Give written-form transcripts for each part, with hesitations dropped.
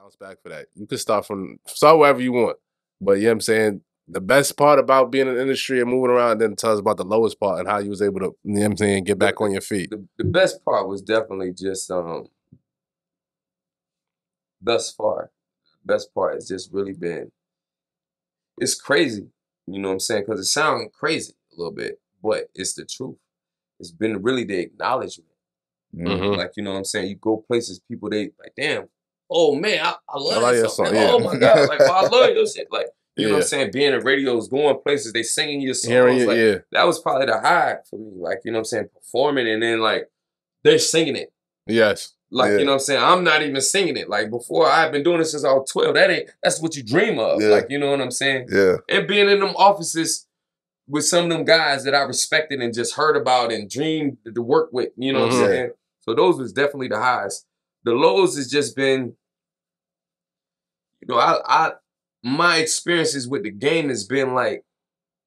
bounce back for that. You can start wherever you want. But you know what I'm saying? The best part about being in the industry and moving around, then tell us about the lowest part and how you was able to, you know what I'm saying, get back on your feet. The best part was definitely just thus far. The best part has just really been, it's crazy, you know what I'm saying? Because it sounds crazy a little bit, but it's the truth. It's been really the acknowledgement. Mm-hmm. Like, you know what I'm saying? You go places, people, they like, damn, oh man, I love like that that song. song, Man, yeah. oh my God, like, oh, I love your shit. Like, you know what Yeah. I'm saying? Being in radios, going places, they singing your songs. Hearing it, like, yeah. that was probably the high for me. Like, you know what I'm saying? Performing and then like, they're singing it. Yes. Like, Yeah. you know what I'm saying? I'm not even singing it. Like, before, I've been doing this since I was 12. That's what you dream of. Yeah. Like, you know what I'm saying? Yeah. And being in them offices with some of them guys that I respected and just heard about and dreamed to work with, you know what I'm saying? So those was definitely the highs. The lows has just been, you know, my experiences with the game has been like,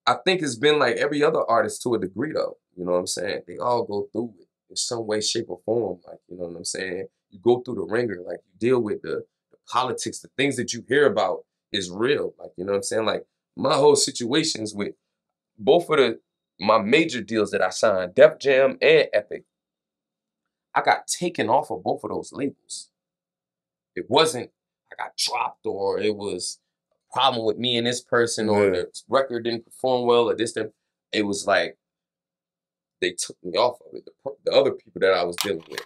I think it's been like every other artist to a degree though. You know what I'm saying? They all go through it in some way, shape, or form. Like, you know what I'm saying? You go through the ringer, like you deal with the politics, the things that you hear about is real. Like, you know what I'm saying? Like my whole situations with both of my major deals that I signed, Def Jam and Epic, I got taken off of both of those labels. It wasn't I got dropped or it was a problem with me and this person or the record didn't perform well or this. It was like they took me off of it. The other people that I was dealing with.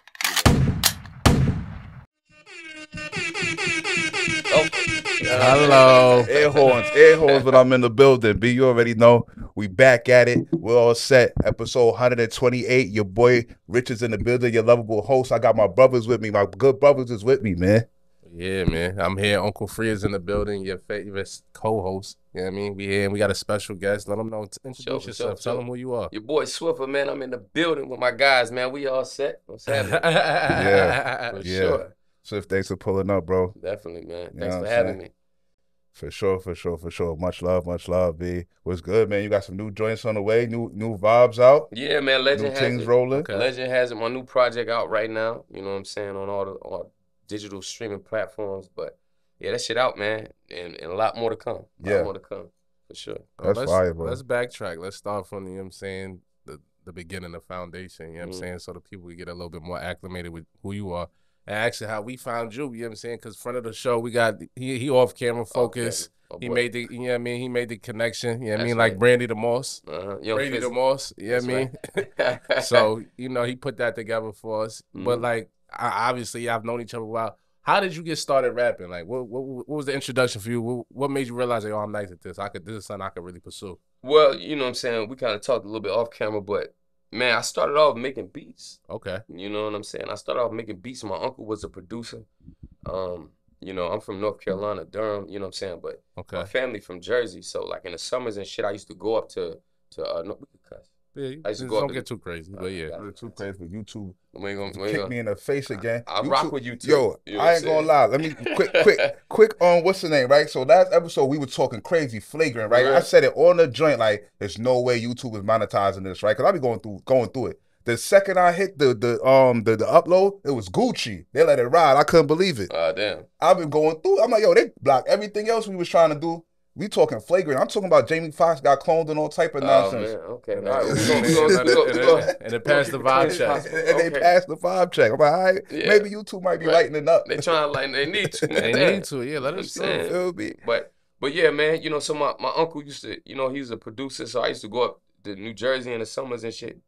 Hello. Air horns when I'm in the building. B, you already know. We back at it. We're all set. Episode 128. Your boy Rich is in the building, your lovable host. I got my brothers with me. My good brothers is with me, man. Yeah, man. I'm here. Uncle Free is in the building, your favorite co-host. You know what I mean? We here and we got a special guest. Let them know. Introduce yourself. Tell them who you are. Your boy Swiffer, man. I'm in the building with my guys, man. We all set. What's happening? Yeah. For sure. Swift, thanks for pulling up, bro. Definitely, man. You Thanks know for having me. For sure. Much love, B. What's good, man? You got some new joints on the way, new vibes out. Yeah, man. Legend new has things it. rolling. Okay. Legend has it. My new project out right now. You know what I'm saying? On all digital streaming platforms. But yeah, that shit out, man. And a lot more to come. A lot more to come. For sure. That's fire, bro. Let's backtrack. Let's start from, you know what I'm saying, the beginning, the foundation, you know what I'm saying, so the people can get a little bit more acclimated with who you are. And actually how we found you know what I'm saying, because front of the show, we got, he off camera focus. He made the, you know what I mean, he made the connection, you know what I mean, like Brandy the Moss. Brandy the Moss, you know what I mean? Right. So, you know, he put that together for us. But like, obviously, I've known each other a while. How did you get started rapping? Like, what was the introduction for you? What made you realize, like, oh, I'm nice at this? This is something I could really pursue. Well, you know what I'm saying? We kind of talked a little bit off camera, but man, I started off making beats. Okay. You know what I'm saying? I started off making beats. My uncle was a producer. You know, I'm from North Carolina, Durham, you know what I'm saying? But my family from Jersey. So, like, in the summers and shit, I used to go up to no, we could cuss. Yeah, I used to go don't get too crazy, but yeah. Too crazy for YouTube. Kick me in the face again. I rock with YouTube. Yo, you know I ain't gonna lie. Let me quick on what's the name, right? So last episode we were talking crazy, flagrant, right? I said it on the joint, like there's no way YouTube is monetizing this, right? Because I be going through it. The second I hit the upload, it was Gucci. They let it ride. I couldn't believe it. Damn. I've been going through. I'm like, yo, they blocked everything else we was trying to do. We talking flagrant. I'm talking about Jamie Foxx got cloned and all type of nonsense. Man. Okay. And it passed the vibe check. And they passed the vibe check. I'm like, all right, maybe YouTube might be lightening up. They trying to lighten. They need to. Man. They need to. Yeah, let them feel me. But yeah, man. You know, so my uncle used to. You know, he's a producer, so I used to go up to New Jersey in the summers and shit,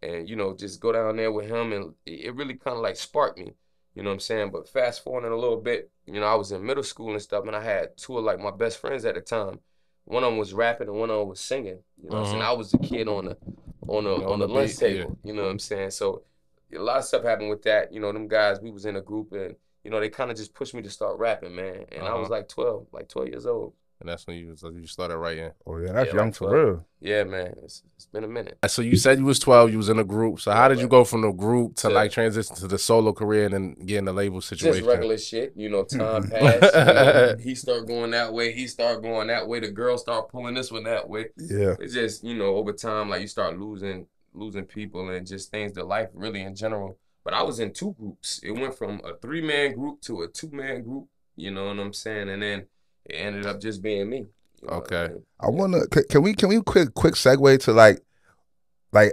and you know, just go down there with him, and it really kind of like sparked me. You know what I'm saying? But fast forwarding a little bit, you know, I was in middle school and stuff, and I had two of like my best friends at the time. One of them was rapping and one of them was singing. You know what I'm saying? I was the kid on the lunch table. You know what I'm saying? So a lot of stuff happened with that. You know, them guys, we was in a group and, you know, they kind of just pushed me to start rapping, man. And I was like 12 years old. And that's when you started writing. Oh, yeah, that's young like for real. Yeah, man. It's been a minute. So you said you was 12, you was in a group. So how did you go from the group to like transition to the solo career and then get in the label situation? Just regular shit. You know, time passed. You know, he started going that way. He started going that way. The girl started pulling this one that way. Yeah. It's just, you know, over time, like you start losing people and just things to life really in general. But I was in two groups. It went from a 3-man group to a 2-man group. You know what I'm saying? And then it ended up just being me. You know Okay. what I mean? I wanna can we quick segue to like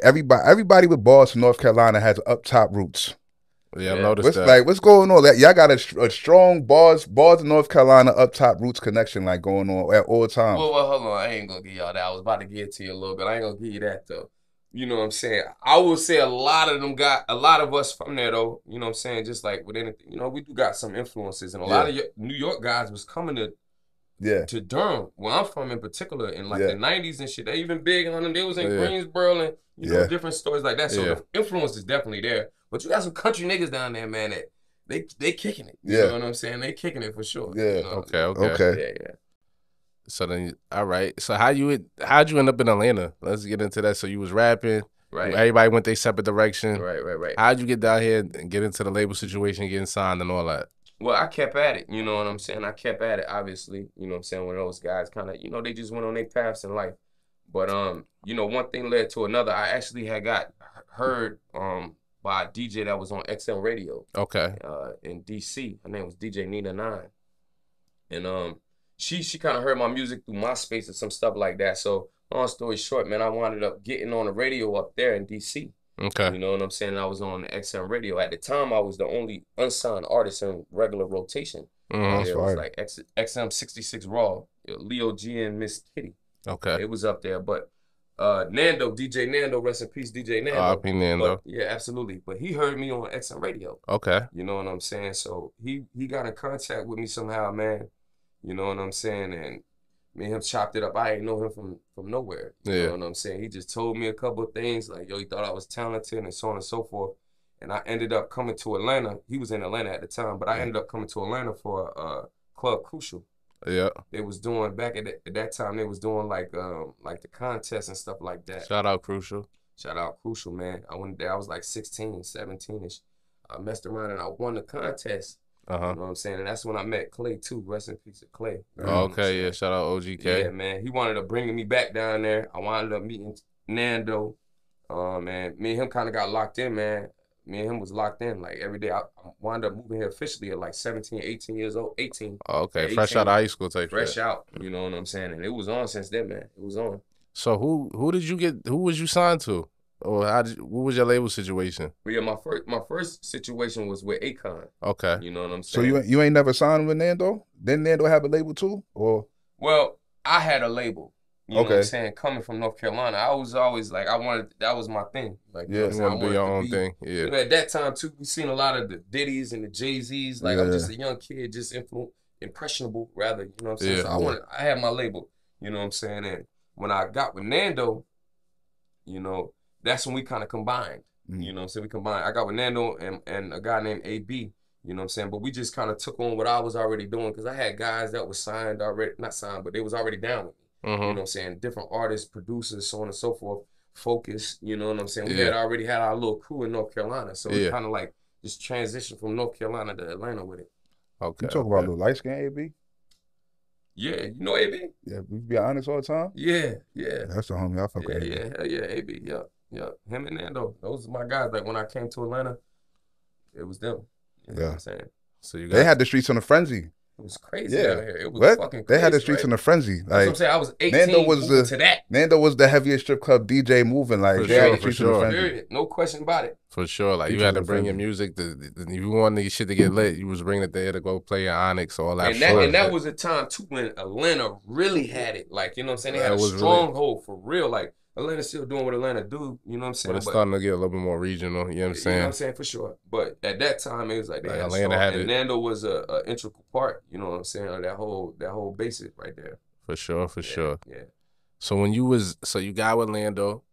everybody with balls from North Carolina has up top roots. Yeah, I Yeah. noticed that. What's going on? Like, y'all got a strong balls in North Carolina up top roots connection like going on at all times. Well, hold on. I ain't gonna give y'all that. I was about to get to you a little bit. I ain't gonna give you that though. You know what I'm saying? I would say a lot of us from there though. You know what I'm saying? Just like with anything, you know, we do got some influences, and a lot of New York guys was coming to Durham, where I'm from in particular, in like the '90s and shit. They even big on them. They was in Greensboro and you know different stories like that. So the influence is definitely there. But you got some country niggas down there, man. That they kicking it. You know what I'm saying? They kicking it for sure. Yeah. You know? Okay. Yeah. So then, all right. So how'd you end up in Atlanta? Let's get into that. So you was rapping. Right. Everybody went their separate direction. Right. How'd you get down here and get into the label situation, getting signed and all that? Well, I kept at it, you know what I'm saying? I kept at it, obviously, you know what I'm saying? When those guys kind of, you know, they just went on their paths in life. But, you know, one thing led to another. I actually had got heard by a DJ that was on XM Radio. Okay. In D.C. Her name was DJ Nina 9. And she kind of heard my music through MySpace or some stuff like that. So, long story short, man, I wound up getting on the radio up there in D.C. Okay. You know what I'm saying? I was on XM Radio. At the time, I was the only unsigned artist in regular rotation. Mm-hmm. It was like XM 66 Raw, Leo G and Miss Kitty. Okay. It was up there. But DJ Nando, rest in peace, DJ Nando. R.I.P. Nando. Yeah, absolutely. But he heard me on XM Radio. Okay. You know what I'm saying? So he got in contact with me somehow, man. You know what I'm saying? And me and him chopped it up. I ain't know him from nowhere. You know what I'm saying? He just told me a couple of things, like, yo, he thought I was talented and so on and so forth. And I ended up coming to Atlanta. He was in Atlanta at the time, but I ended up coming to Atlanta for Club Crucial. Yeah. They was doing, back at that time, they was doing like the contests and stuff like that. Shout out Crucial, man. I went there, I was like 16, 17-ish. I messed around and I won the contest. You know what I'm saying? And that's when I met Clay too. Rest in peace of Clay. Okay, yeah. Shout out OGK. Yeah, man. He wanted to bring me back down there. I wound up meeting Nando. And me and him kind of got locked in, man. Me and him was locked in like every day. I wound up moving here officially at like 17, 18 years old. 18. Okay, 18, fresh out of high school type fresh shit. out, you know what I'm saying? And it was on since then, man. It was on. So who was you signed to? Or what was your label situation? Well, yeah, my first situation was with Akon. Okay. You know what I'm So saying? you ain't never signed with Nando? Didn't Nando have a label too? Or well, I had a label. You know what I'm saying? Coming from North Carolina, I was always like, that was my thing. Like, you want to do your own thing. Yeah. You know, at that time too, we seen a lot of the Diddy's and the Jay-Z's. Like, I'm just a young kid, just impressionable rather. You know what I'm saying? So I had my label. You know what I'm saying? And when I got with Nando, you know, that's when we kind of combined. You know what I'm saying? We combined. I got with Nando and a guy named AB. You know what I'm saying? But we just kind of took on what I was already doing because I had guys that was signed already, not signed, but they was already down with me. You know what I'm saying? Different artists, producers, so on and so forth. Focus, you know what I'm saying? We had already had our little crew in North Carolina. So we kind of like just transitioned from North Carolina to Atlanta with it. Okay. You talk about little light skin AB? Yeah, you know AB? Yeah, we be honest all the time? Yeah. That's the homie I fuck with. Yeah, AB, yeah. Him and Nando, those are my guys. Like when I came to Atlanta, it was them. You know what I'm saying? So they had the streets on a frenzy. It was crazy out here. It was fucking crazy. They had the streets in a frenzy. Like, that's what I'm saying. I was 18 to that. Nando was the heaviest strip club DJ moving. Like, for they had the sure, streets in a frenzy. No question about it. For sure. Like, you had to bring your music. If you wanted your shit to get lit, you was bringing it there to go play your Onyx, all that shit. And that was a time, too, when Atlanta really had it. Like, you know what I'm saying? They had a stronghold for real. Like, Atlanta's still doing what Atlanta do, you know what I'm saying? But it's starting to get a little bit more regional, you know what I'm saying? You know what I'm saying, for sure. But at that time, it was like they had Atlanta had and Nando was a integral part, you know what I'm saying, of that whole basic right there. For sure. Yeah. So when you got with Nando,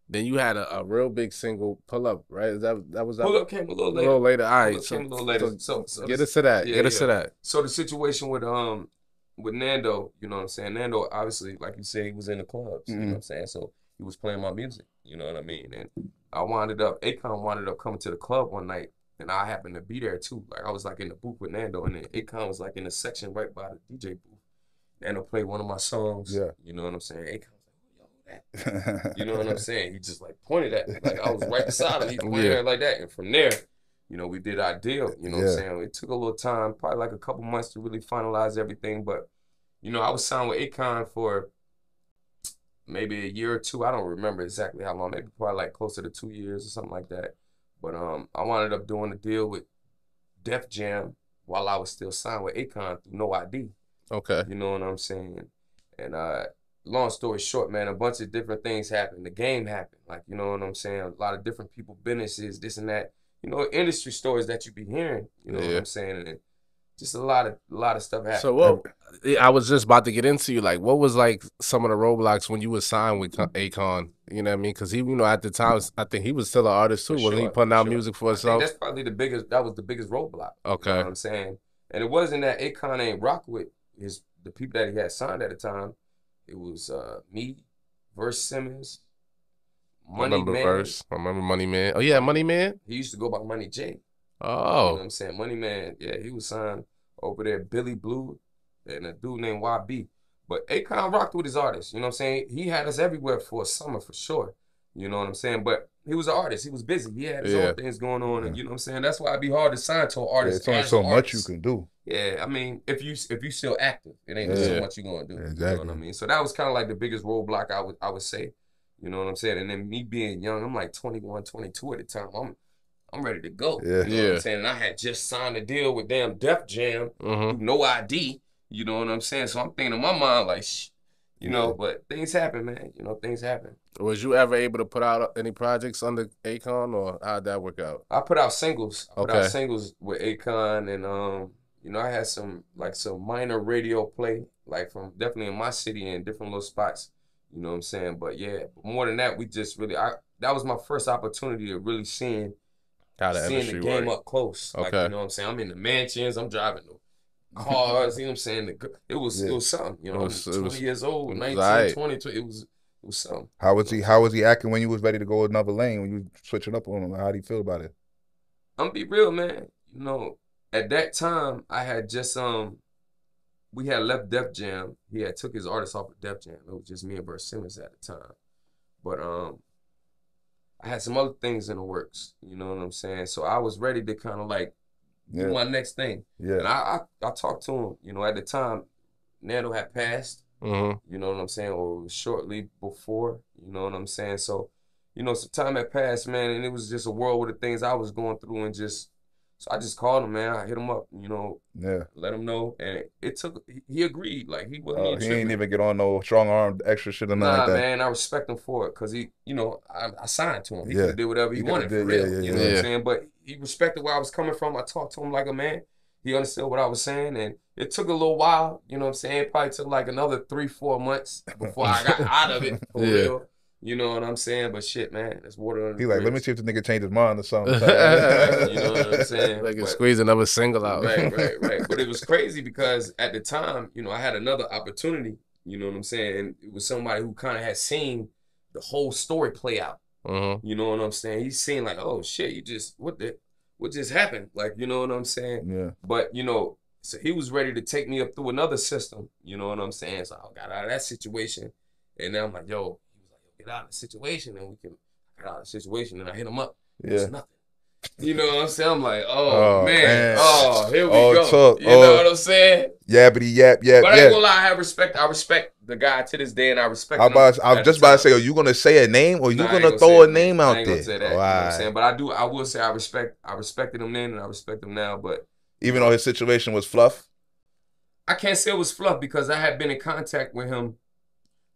then you had a real big single, Pull Up, right? That was Pull Up came a little later. A little later, all right. Came a little later. So get us to that. Get us to that. So the situation with Nando, you know what I'm saying? Nando, obviously, like you said, he was in the clubs, you know what I'm saying? So he was playing my music, you know what I mean? And Akon wound up coming to the club one night, and I happened to be there too. Like, I was like in the booth with Nando, and then Akon was like in the section right by the DJ booth. Nando played one of my songs, you know what I'm saying? Akon was like, yo, that. You know what I'm saying? He just like pointed at me. Like, I was right beside him. He pointed at me like that. And from there, you know, we did our deal. You know what I'm saying? It took a little time, probably like a couple months to really finalize everything. But, you know, I was signed with Akon for maybe a year or two. I don't remember exactly how long. Maybe probably like closer to 2 years or something like that. But I wound up doing a deal with Def Jam while I was still signed with Akon through No ID. Okay. You know what I'm saying? And long story short, man, a bunch of different things happened. The game happened. Like, you know what I'm saying? A lot of different people, businesses, this and that. You know, industry stories that you be hearing. You know what I'm saying? And just a lot of stuff happened. So I was just about to get into you. Like, what was like some of the roadblocks when you were signed with Akon? You know what I mean? Because he, you know, at the time, I think he was still an artist too. Wasn't he putting out music for himself? That's probably that was the biggest roadblock. Okay. You know what I'm saying? And it wasn't that Akon ain't rock with the people that he had signed at the time. It was me, Verse Simmons, Money Man. I remember Money Man. Oh yeah, Money Man. He used to go by Money J. Oh. You know what I'm saying? Money Man, yeah, he was signed over there, Billy Blue, and a dude named YB. But Akon rocked with his artists, you know what I'm saying? He had us everywhere for a summer for sure. You know what I'm saying? But he was an artist. He was busy. He had his own things going on, and you know what I'm saying? That's why it'd be hard to sign to an artist. Yeah, it's only so much you can do. Yeah, I mean, if you still active, it ain't so much you gonna do. Exactly. You know what I mean? So that was kind of like the biggest roadblock I would say. You know what I'm saying? And then me being young, I'm like 21, 22 at the time. I'm ready to go. Yeah. You know what I'm saying? And I had just signed a deal with damn Def Jam, No ID. You know what I'm saying? So I'm thinking in my mind like, you know, but things happen, man. You know, things happen. Was you ever able to put out any projects under Akon, or how'd that work out? I put out singles. I put out singles with Akon, and you know, I had some minor radio play, like from definitely in my city and different little spots. You know what I'm saying? But yeah, more than that, we just really that was my first opportunity of really seeing the game up close. Like, you know what I'm saying? I'm in the mansions, I'm driving the cars, you know what I'm saying? It was something, you know. I was 20 years old, 19, 20, it was something. How was he acting when you was ready to go another lane, when you was switching up on him? How do you feel about it? I'm gonna be real, man. You know, at that time, I had just we had left Def Jam. He had took his artist off of Def Jam. It was just me and Verse Simmons at the time. But I had some other things in the works. You know what I'm saying? So I was ready to kind of like do my next thing. Yeah. And I talked to him. You know, at the time, Nando had passed. You know what I'm saying? Or shortly before. You know what I'm saying? So, you know, some time had passed, man, and it was just a world with the things I was going through, and so I just called him, man. I hit him up, you know, let him know, and he agreed. Like, he wasn't he ain't even get on no strong arm extra shit or nothing like that. Man, I respect him for it, because he, you know, I signed to him. He could have did whatever he wanted for real. You know what I'm saying? But he respected where I was coming from. I talked to him like a man. He understood what I was saying, and it took a little while, you know what I'm saying? It probably took like another 3-4 months before I got out of it for real. You know what I'm saying? But shit, man, it's water under the bridge. Let me see if the nigga changed his mind or something. You know what I'm saying? Like, squeeze another single out. Right. But it was crazy because at the time, you know, I had another opportunity, you know what I'm saying? And it was somebody who kind of had seen the whole story play out. You know what I'm saying? He's seen like, oh shit, what just happened? Like, you know what I'm saying? Yeah. But, you know, so he was ready to take me up through another system, you know what I'm saying? So I got out of that situation, and then I'm like, yo, get out of the situation, and we can get out of the situation, and I hit him up. It's nothing. You know what I'm saying? I'm like, oh man. Here we go. Talk. You know what I'm saying? Yappity yap. But I ain't gonna lie, I respect the guy to this day, and I respect him. I was just about to say, are you gonna say a name, or you gonna throw a name out there? I ain't gonna say that. You know what I'm saying? But I will say I respected him then, and I respect him now. But even though his situation was fluff, I can't say it was fluff, because I had been in contact with him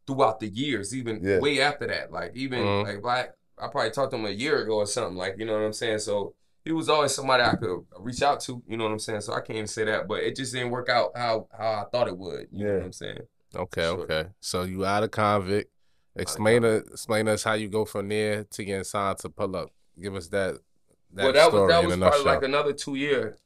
throughout the years, even way after that. Like, even like I probably talked to him a year ago or something, like, you know what I'm saying? So he was always somebody I could reach out to, you know what I'm saying? So I can't even say that, but it just didn't work out how I thought it would, you know what I'm saying? Okay. So you out of convict. Explain to us how you go from there to getting signed to Pull Up. Give us that well, that was probably like another 2 year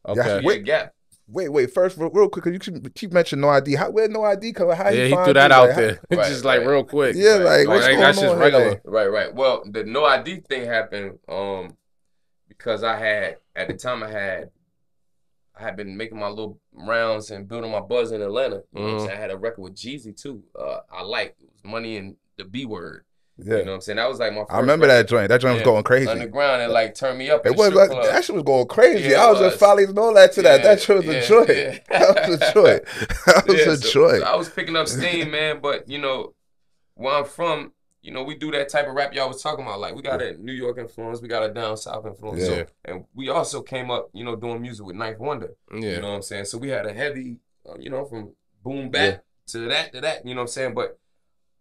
gap. Wait. First, real quick, because you keep mentioning No ID. Where No ID come? How he threw that out there. Just like real quick. Yeah, like what's going that's just regular. Right. Well, the No ID thing happened because I had been making my little rounds and building my buzz in Atlanta. You know what I'm saying? I had a record with Jeezy too. It was Money and the B Word. Yeah. You know what I'm saying? That was like my first I remember record. that joint. That joint was going crazy. Underground and like turned me up. It was like, that shit was going crazy. Yeah, I was just following all that to that. That joint was a joint. Yeah. That was a joint. That was a joint. So I was picking up steam, man. But you know, where I'm from, you know, we do that type of rap y'all was talking about. Like we got a New York influence, we got a down south influence. Yeah. So, and we also came up, you know, doing music with Ninth Wonder. Yeah. You know what I'm saying? So we had a heavy, you know, from boom bap to that, you know what I'm saying? But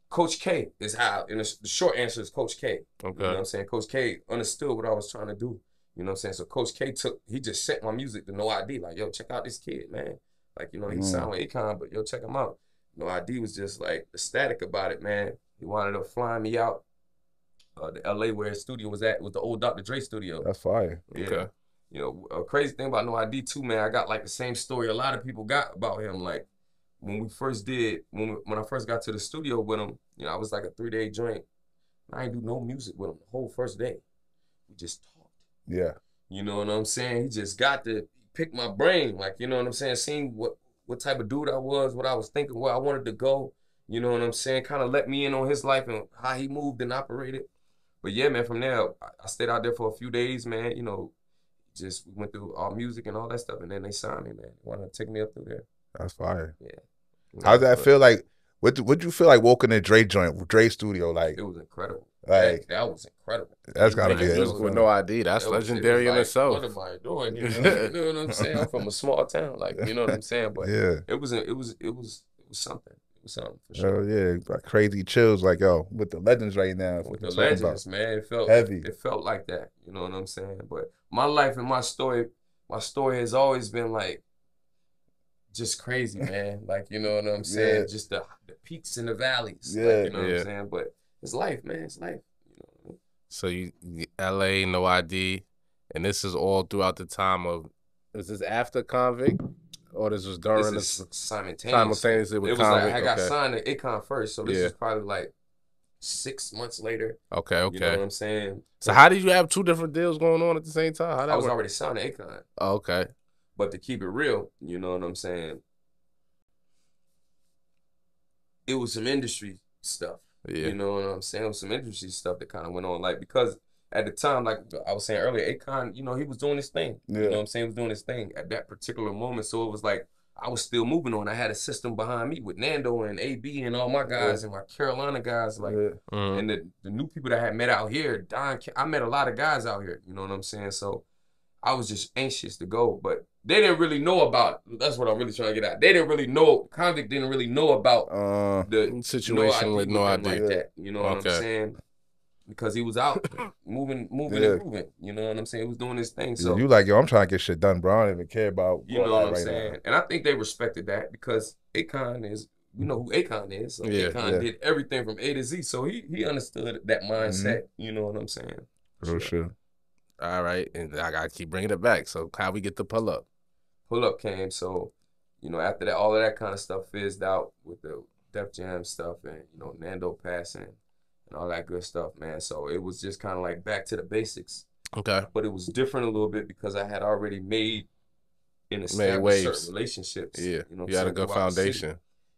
Coach K is how, and the short answer is Coach K. Okay. You know what I'm saying? Coach K understood what I was trying to do. You know what I'm saying? So Coach K he just sent my music to No ID. Like, yo, check out this kid, man. Like, you know, he signed with Akon, but yo, check him out. No ID was just like ecstatic about it, man. He wanted to fly me out to LA where his studio was at, with the old Dr. Dre studio. That's fire. Yeah. Okay. You know, a crazy thing about No ID too, man, I got like the same story a lot of people got about him. Like, when I first got to the studio with him, you know, I was like a 3-day joint. I ain't do no music with him the whole first day. We just talked. Yeah. You know what I'm saying? He just got to pick my brain. Like, you know what I'm saying? Seeing what type of dude I was, what I was thinking, where I wanted to go. You know what I'm saying? Kind of let me in on his life and how he moved and operated. But yeah, man, from there, I stayed out there for a few days, man. You know, just went through all music and all that stuff. And then they signed me, man. They wanted to take me up through there. That's fire. Yeah. How'd that feel like? What'd you feel like walking in Dre joint, Dre studio? Like, it was incredible. Like that was incredible. That's gotta be it. With No ID, that's legendary in itself. What am I doing? You know what I'm saying? I'm from a small town, like, you know what I'm saying. But yeah, it was something. It was something for sure. Oh yeah, like crazy chills, like yo, with the legends right now. With the legends, man, it felt heavy. It felt like that. You know what I'm saying? But my life and my story has always been like just crazy, man. Like, you know what I'm saying? Just the peaks and the valleys. Yeah, like, you know what I'm saying? But it's life, man. It's life. You know? So you LA, No ID, and this is all throughout the time of. Is this after Convict, or this was during this the simultaneously with it was Convict? Like I got signed to Akon first, so this is probably like 6 months later. Okay. You know what I'm saying? So how did you have two different deals going on at the same time? I was already signed to Akon. Oh, okay. But to keep it real, you know what I'm saying? It was some industry stuff. Yeah. You know what I'm saying? It was some industry stuff that kind of went on. Like, because at the time, like I was saying earlier, Akon, you know, he was doing his thing. Yeah. You know what I'm saying? He was doing his thing at that particular moment. So it was like, I was still moving on. I had a system behind me with Nando and AB and all my guys and my Carolina guys. Like, and the new people that I had met out here, I met a lot of guys out here. You know what I'm saying? So I was just anxious to go, but they didn't really know about. That's what I'm really trying to get at. They didn't really know. Convict didn't really know about the situation with No ID like that. You know what I'm saying? Because he was out moving and moving. You know what I'm saying? He was doing his thing. So you like, yo, I'm trying to get shit done, bro. I don't even care about you know what I'm saying. And I think they respected that because Akon is. You know who Akon is. So Akon did everything from A to Z. So he understood that mindset. You know what I'm saying? For sure. All right, and I gotta keep bringing it back. So how we get the pull up? Pull up came. So, you know, after that, all of that kind of stuff fizzed out with the Def Jam stuff and, you know, Nando passing and all that good stuff, man. So it was just kind of like back to the basics. Okay. But it was different a little bit because I had already made certain relationships. Yeah, you had a good foundation.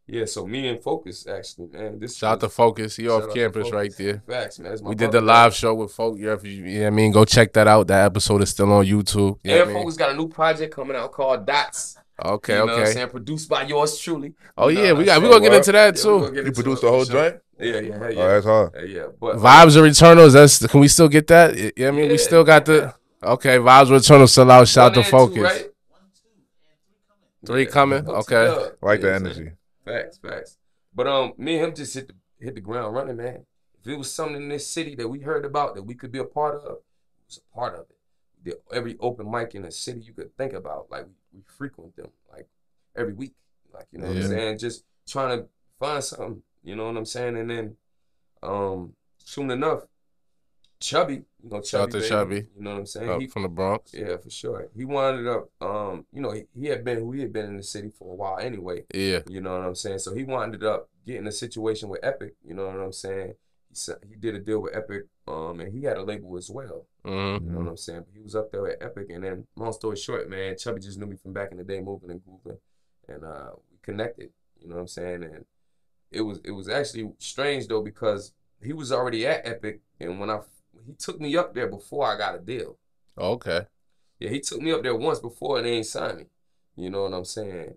Yeah, so me and Focus, actually, man. Shout out to Focus. He off campus right there. Facts, man. We did the live show with Focus. You know what I mean? Go check that out. That episode is still on YouTube. And Focus got a new project coming out called Dots. Okay, you know what I'm saying? Produced by yours truly. Oh, yeah. We're going to get into that, too. You produced the whole joint? Yeah. Oh, that's hard. Yeah. But Vibes are Eternals. Can we still get that? Yeah, I mean, we still got the... Okay, Vibes are Eternals still out. Shout out to Focus. 2, right? 3 coming? Okay. Like the energy. Facts. But me and him just hit the ground running, man. If it was something in this city that we heard about that we could be a part of, it was a part of it. Every open mic in the city you could think about, like we frequent them like every week, like you know what I'm saying. Just trying to find something, you know what I'm saying. And then, soon enough, Chubby, you know, Shout out to Chubby. You know what I'm saying? From the Bronx. Yeah, for sure. He wound up, you know, he had been in the city for a while anyway. Yeah. You know what I'm saying? So he wound up getting a situation with Epic, you know what I'm saying? He did a deal with Epic, and he had a label as well. Mm-hmm. You know what I'm saying? But he was up there at Epic, and then, long story short, man, Chubby just knew me from back in the day, moving and grooving, and we connected, you know what I'm saying? And it was actually strange, though, because he was already at Epic, and he took me up there before I got a deal. Okay. Yeah, he took me up there once before and they ain't signed me. You know what I'm saying?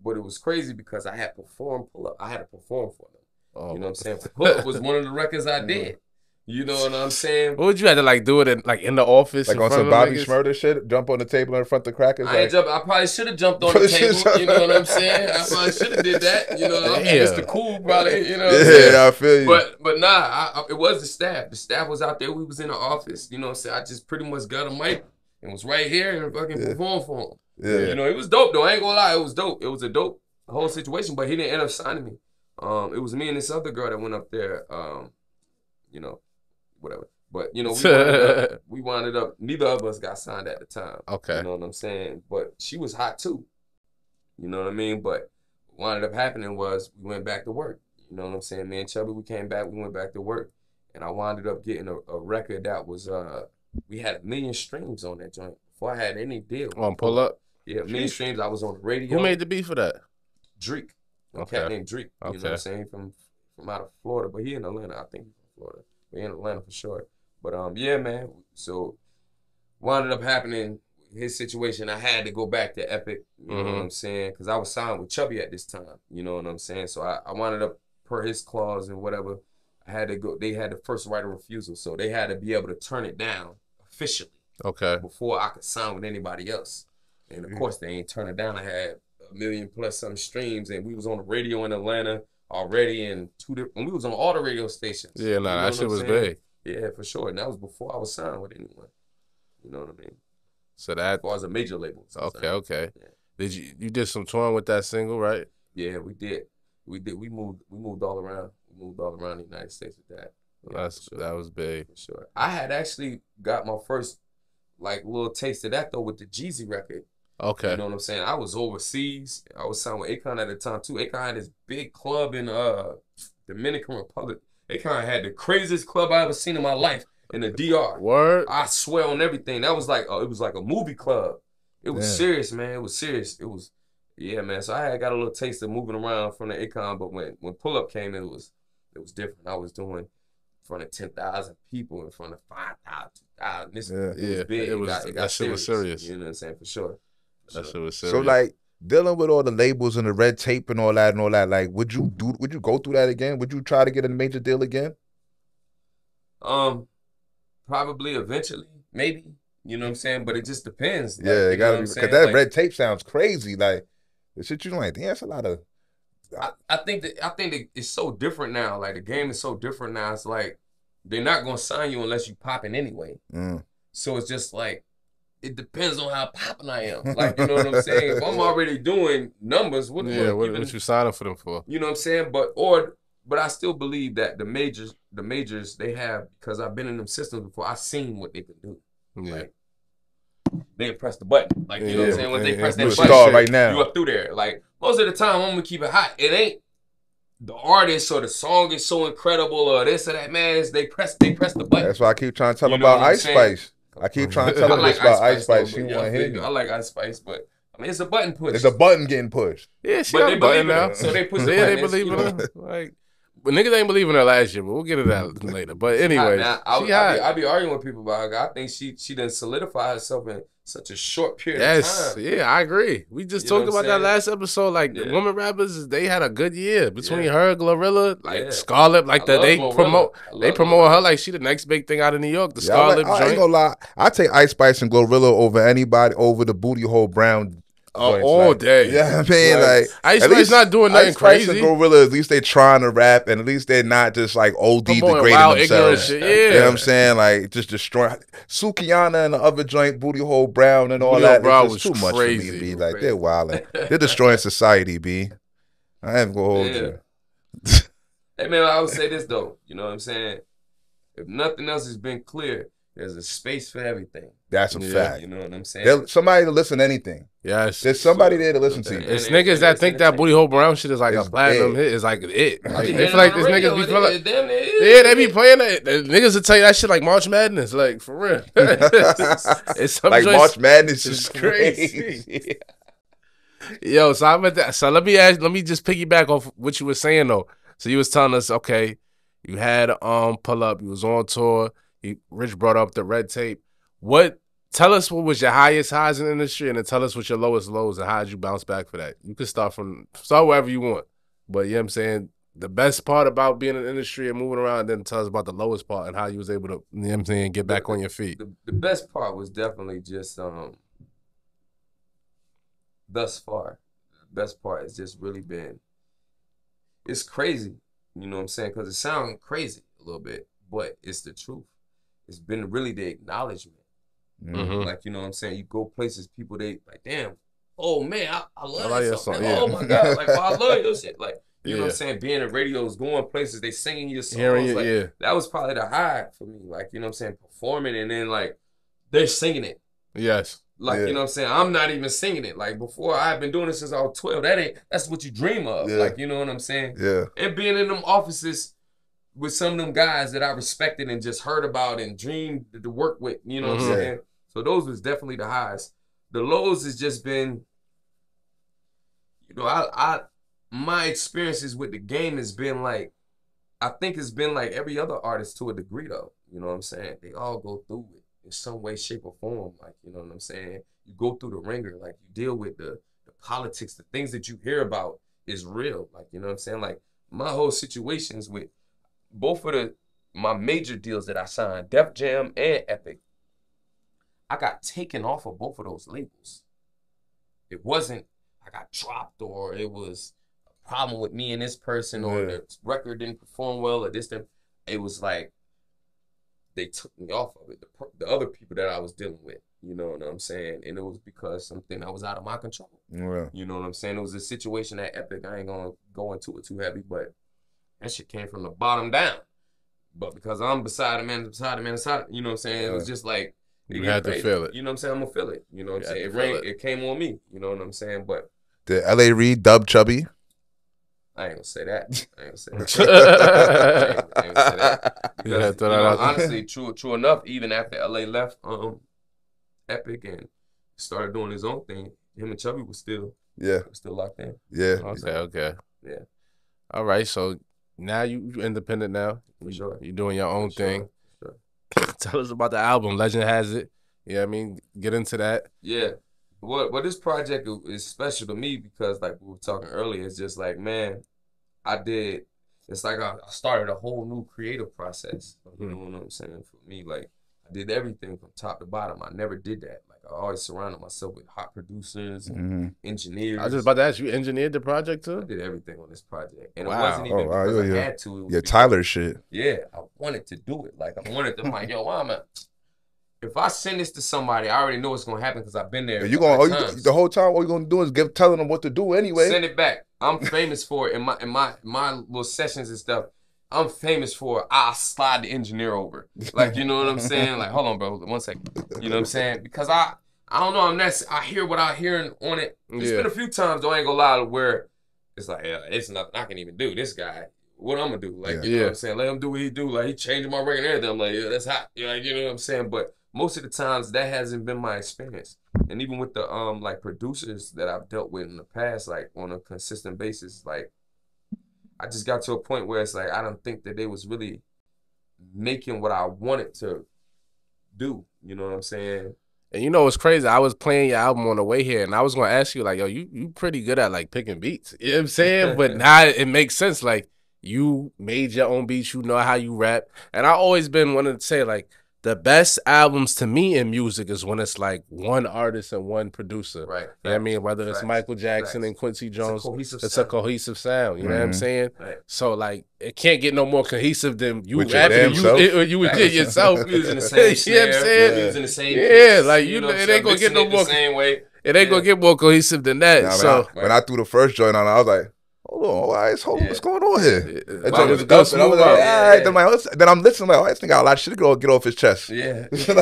But it was crazy because I had performed Pull Up. I had to perform for them. Oh. You know what I'm saying? Pull Up was one of the records I did. You know what I'm saying? What would you have to like do it in the office? Like on some Bobby Shmurda shit? Jump on the table in front of the crackers? I probably should have jumped on the table. You know what I'm saying? I probably should have did that. You know, Mr. Cool probably. You know what I'm saying? Yeah, I feel you. But nah, it was the staff. The staff was out there. We was in the office. You know what I'm saying? I just pretty much got a mic and was right here and fucking performed for him. Yeah. You know, it was dope though. I ain't gonna lie, it was dope. It was a dope whole situation, but he didn't end up signing me. It was me and this other girl that went up there. You know, whatever. But you know, we wound up. Neither of us got signed at the time. Okay. You know what I'm saying? But she was hot too. You know what I mean? But what ended up happening was we went back to work. You know what I'm saying? Me and Chubby, we came back. We went back to work, and I wound up getting a record that was we had 1 million streams on that joint before I had any deal. On Pull Up. Yeah, 1 million streams. I was on the radio. Who made the beat for that? Drake. A Okay. cat named Drake. You Okay. know what I'm saying? From out of Florida, but he in Atlanta. I think he's from Florida. But he in Atlanta for sure. But yeah, man. So what ended up happening, his situation, I had to go back to Epic. You know what I'm saying? Because I was signed with Chubby at this time. You know what I'm saying? So I wound up per his clause and whatever. I had to go. They had the first right of refusal, so they had to be able to turn it down officially. Okay. Before I could sign with anybody else. And of course they ain't turn it down. I had 1 million plus some streams, and we was on the radio in Atlanta already, and we was on all the radio stations. Yeah, nah, that shit was big. Yeah, for sure. And that was before I was signed with anyone. You know what I mean? So that as far as a major label. Okay. Yeah. Did you did some touring with that single, right? Yeah, we did. We moved all around. We moved all around the United States with that. Yeah, that was big. For sure. I had actually got my first like little taste of that though with the Jeezy record. Okay. You know what I'm saying? I was overseas. I was signed with Akon at the time too. Akon had this big club in Dominican Republic. Akon had the craziest club I ever seen in my life in the DR. Word. I swear on everything. That was like it was like a movie club. It was serious, man. It was serious. It was man. So I had got a little taste of moving around from the Akon, but when Pull Up came, it was different. I was doing in front of 10,000 people, in front of 5,000. This it was big. That shit was serious. You know what I'm saying? For sure. That shit was serious. So like dealing with all the labels and the red tape and all that, like would you go through that again? Would you try to get a major deal again? Probably eventually, maybe. You know what I'm saying? But it just depends. Yeah, it gotta be because that red tape sounds crazy. Like the shit you like, damn, that's a lot of. I think that it's so different now. Like the game is so different now. It's like they're not gonna sign you unless you popping anyway. So it's just like it depends on how popping I am. Like, you know what I'm saying? If I'm already doing numbers, what you signing for them for? You know what I'm saying? But I still believe that the majors they have, because I've been in them systems before. I've seen what they can do. Yeah. Like, they press the button. Like, you know what I'm saying? When they press that button, right now, you up through there. Like, most of the time, I'm gonna keep it hot. It ain't the artist or the song is so incredible or this or that. Man, they press the button. That's why I keep trying to tell them about Ice Spice. I keep trying to tell them about Ice Spice. She won't hear you. I like Ice Spice, but I mean, it's a button push. It's a button getting pushed. Yeah, she but they button believe now. It. So they push the button. They button. believe in her. Like, but niggas ain't believing her last year, but we'll get it out later. But anyway, I be arguing with people about her. I think she done solidify herself in such a short period of time. Yeah, I agree. We just talked about that last episode. Like the women rappers, they had a good year between her, Glorilla, like Scarlett. Like they promote her like she the next big thing out of New York. The Scarlett joint. I ain't gonna lie, I take Ice Spice and Glorilla over anybody over the Booty Hole Brown. All day. Yeah, I mean, like Ice Spice not doing nothing crazy. And Glorilla, at least they trying to rap, and at least they're not just like OD degrading themselves. Shit. Yeah. You know what I'm saying? Like just destroying Sukiana and the other joint, Booty Hole Brown and all that. It's just too much for me to be like they're wilding. They're destroying society, B. I ain't gonna hold you. Hey man, I would say this though. You know what I'm saying? If nothing else has been clear, there's a space for everything. That's a fact. You know what I'm saying? There's somebody to listen to anything. Yes. There's somebody there to listen to you. It's niggas that think that Booty Hole Brown shit is like a platinum hit. It's like it. Like, they feel like these niggas be feeling like... Yeah, they be playing that. The niggas will tell you that shit like March Madness. Like, for real. It's like March Madness is crazy. Yo, so let me just piggyback off what you were saying, though. So you was telling us, okay, You had Pull Up. You was on tour. Rich brought up the Red Tape. Tell us what was your highest highs in the industry, and then tell us what your lowest lows, and how did you bounce back for that? You can start wherever you want. But you know what I'm saying? The best part about being in the industry and moving around, and then tell us about the lowest part and how you was able to, you know what I'm saying, get back on your feet. The best part was definitely just thus far. The best part has just really been, it's crazy, you know what I'm saying? Because it sounds crazy a little bit, but it's the truth. It's been really the acknowledgement. Mm-hmm. Like, you know what I'm saying? You go places, people, they like, damn, oh man, I love like that song. yeah. Oh my God, like, oh, I love your shit. Like, you know what I'm saying? Being in radios, going places, they singing your songs. That was probably the high for me. Like, you know what I'm saying? Performing, and then like, they're singing it. Yes. Like, you know what I'm saying? I'm not even singing it. Like, before, I've been doing this since I was 12. That's what you dream of. Like, you know what I'm saying? Yeah. And being in them offices with some of them guys that I respected and just heard about and dreamed to work with, you know what I'm saying? So those was definitely the highs. The lows has just been, you know, my experiences with the game has been like, I think it's been like every other artist to a degree though. You know what I'm saying? They all go through it in some way, shape, or form. Like, you know what I'm saying? You go through the ringer, like you deal with the politics, the things that you hear about is real. Like, you know what I'm saying? Like my whole situations with both of my major deals that I signed, Def Jam and Epic, I got taken off of both of those labels. It wasn't I got dropped or it was a problem with me and this person or the record didn't perform well or this. It was like they took me off of it. The other people that I was dealing with, you know what I'm saying? And it was because something that was out of my control. Yeah. You know what I'm saying? It was a situation at Epic. I ain't going to go into it too heavy, but that shit came from the bottom down. But because I'm beside the man, you know what I'm saying? It was just like, you had to feel it. You know what I'm saying? I'm going to feel it. You know what I'm saying? It came on me. You know what I'm saying? But did L.A. Reid dub Chubby? I ain't going to say that. I ain't going to say that. I ain't going to say that. Because, you know, honestly, true enough, even after L.A. left Epic and started doing his own thing, him and Chubby was still locked in. Yeah. Okay. Yeah. All right, so now you independent now. For sure. You're doing your own thing. Sure. Tell us about the album, Legend Has It. Yeah, I mean, get into that. Yeah. Well, this project is special to me because, like we were talking earlier, it's just like, man, it's like I started a whole new creative process. You know what I'm saying? For me, like, I did everything from top to bottom. I never did that. Like, I always surrounded myself with hot producers and engineers. I was just about to ask you, engineered the project too? I did everything on this project. And it wasn't even because I had to. Yeah, Tyler shit. Yeah, I wanted to do it. Like, I wanted to, I'm like, yo, if I send this to somebody, I already know what's going to happen because I've been there. The whole time, all you're going to do is telling them what to do anyway. Send it back. I'm famous for it in my little sessions and stuff. I'm famous for I slide the engineer over. Like, you know what I'm saying? Like, hold on, bro. 1 second. You know what I'm saying? Because I don't know. I hear what I'm hearing on it. There's been a few times, though, I ain't gonna lie, where it's like, yeah, it's nothing I can even do. This guy, what I'm gonna do? Like, you know what I'm saying? Let him do what he do. Like, he changing my record and everything. I'm like, yeah, that's hot. You know what I'm saying? But most of the times, that hasn't been my experience. And even with the like producers that I've dealt with in the past, like on a consistent basis, like I just got to a point where it's like I don't think that they was really making what I wanted to do. You know what I'm saying? And you know what's crazy? I was playing your album on the way here, and I was gonna ask you, like, yo, you pretty good at like picking beats. You know what I'm saying? But now it makes sense. Like, you made your own beats, you know how you rap. And I always been wanting to say, like, the best albums to me in music is when it's like one artist and one producer. Right. You know what I mean? Whether it's Michael Jackson and Quincy Jones, it's a cohesive sound. You know what I'm saying? Right. So, like, it can't get no more cohesive than you with rapping. You would get yourself. Using the same you know what I'm saying? Using the same like, it ain't gonna get no more. The same way. It ain't gonna get more cohesive than that. Nah, when I threw the first joint on, I was like, hold on, what's going on here? And I was like, all right. Then I'm listening, like, this nigga got a lot of shit to get off his chest. Yeah. Say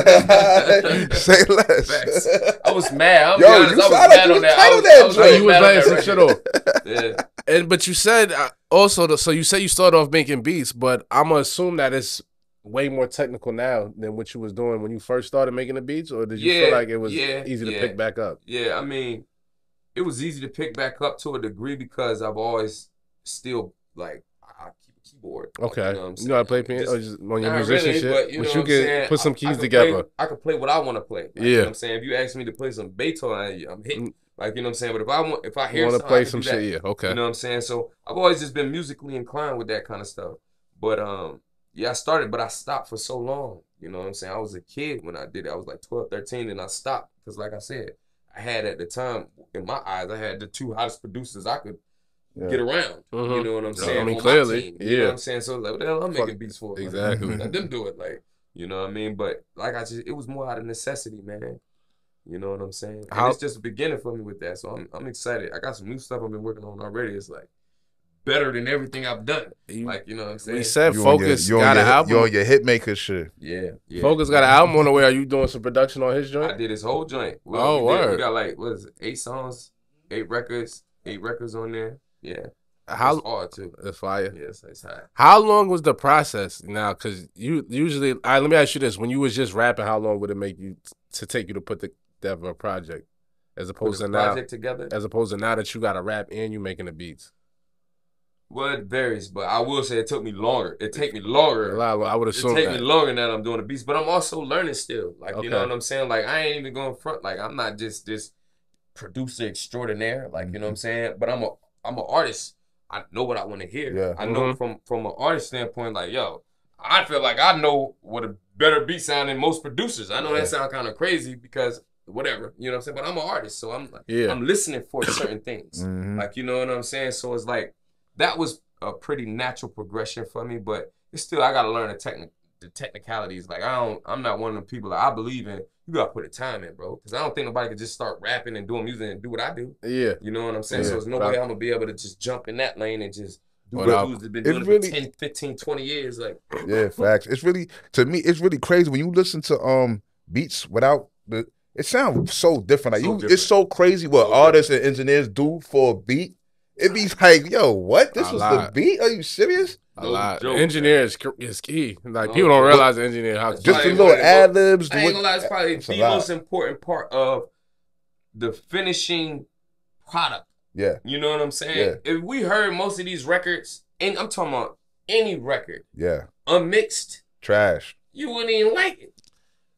less. Facts. I was mad. Yo, I was mad on that. You was laying some shit off. Yeah. But you said also, so you said you started off making beats, but I'm gonna assume that it's way more technical now than what you was doing when you first started making the beats, or did you feel like it was easy to pick back up? Yeah, I mean, it was easy to pick back up to a degree because I've always still, like, I keep it keyboard. Okay. You know what I'm saying? You know how to play piano? Or just on your Not musician really, shit? but you know you what I'm saying? can put some keys could together. I could play what I want to play. Like, Yeah. You know what I'm saying? If you ask me to play some Beethoven, I'm hitting. Like, you know what I'm saying? But if I hear want to something, play I can some do that. shit, yeah. Okay. You know what I'm saying? So I've always just been musically inclined with that kind of stuff. But yeah, I started, but I stopped for so long. You know what I'm saying? I was a kid when I did it. I was like 12, 13, and I stopped. Because like I said, I had at the time, in my eyes, I had the two hottest producers I could get around. You know what I'm saying? I mean, on clearly. my team. You know what I'm saying? So like, what the hell I'm making beats for? Exactly. Like, let them do it. Like, you know what I mean? But like it was more out of necessity, man. You know what I'm saying? And it's just a beginning for me with that. So I'm excited. I got some new stuff I've been working on already. It's like better than everything I've done. Like, you know what I'm saying? We said Focus got an album. You on your hitmaker shit. Yeah. Focus got an album on the way. Are you doing some production on his joint? I did his whole joint. We got like, what is it, 8 songs, 8 records on there. Yeah. It's hard too. It's fire. Yes, it's high. How long was the process now? Because you usually, let me ask you this: when you was just rapping, how long would it take you to put together a project, as opposed to now? Together. As opposed to now that you got to rap and you making the beats. Well, it varies, but I will say it took me longer. It take me longer. I would assume it take me longer now that I'm doing the beats, but I'm also learning still. Like, you know what I'm saying? Like, I ain't even going front. Like, I'm not just this producer extraordinaire. Like, you know what I'm saying? But I'm an artist. I know what I want to hear. Yeah. I know from an artist standpoint, like, yo, I feel like I know what a better beat sound than most producers. I know that sound kind of crazy because whatever, you know what I'm saying? But I'm an artist, so I'm listening for certain things. Like, you know what I'm saying? So it's like, that was a pretty natural progression for me, but it's still, I got to learn the technicalities. Like, I'm not one of them people that I believe in. You got to put the time in, bro. Because I don't think nobody can just start rapping and doing music and do what I do. Yeah. You know what I'm saying? So there's no way I'm going to be able to just jump in that lane and just do what dudes have been doing it for 10, 15, 20 years. Like, yeah, facts. It's really, to me, it's really crazy when you listen to beats without it sounds so different. Like it's so crazy what artists and engineers do for a beat. It be like, yo, what? This was the beat? Are you serious? A lot. The engineer is key. Like, people don't realize the engineer how just the little ad-libs. I ain't gonna lie, it's probably the most important part of the finishing product. Yeah. You know what I'm saying? Yeah. If we heard most of these records, and I'm talking about any record, unmixed, trash, you wouldn't even like it.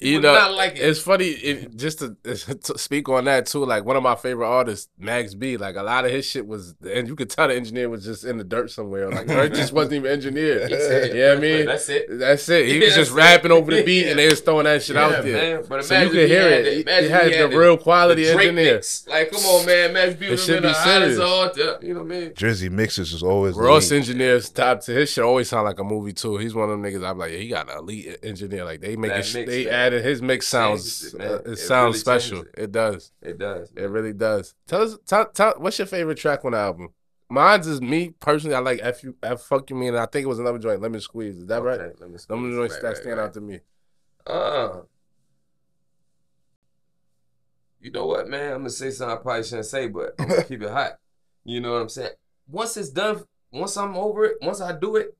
You know, it's funny, just to speak on that too, like one of my favorite artists, Max B, like a lot of his shit was, and you could tell the engineer was just in the dirt somewhere. Like, it just wasn't even engineered. You know what I mean? That's it. That's it. He was just rapping over the beat and they was throwing that shit out there. Man. But so you could hear it. He had the real quality engineer. Mix. Like, come on, man. Max B was in the hottest all the, you know what I mean? Drizzy mixes is always Ross engineers top to his shit always sound like a movie too. He's one of them niggas I'm like, yeah, he got an elite engineer. Like, they make it, they added his mix sounds. It sounds really special. It does. It does. Man. It really does. Tell what's your favorite track on the album? Mine's is me personally. I like Fuck You Mean, and I think it was another joint, Lemon Squeeze. Is that right? Lemon joints that stand out to me. You know what, man? I'm gonna say something I probably shouldn't say, but I'm gonna keep it hot. You know what I'm saying? Once it's done, once I'm over it, once I do it,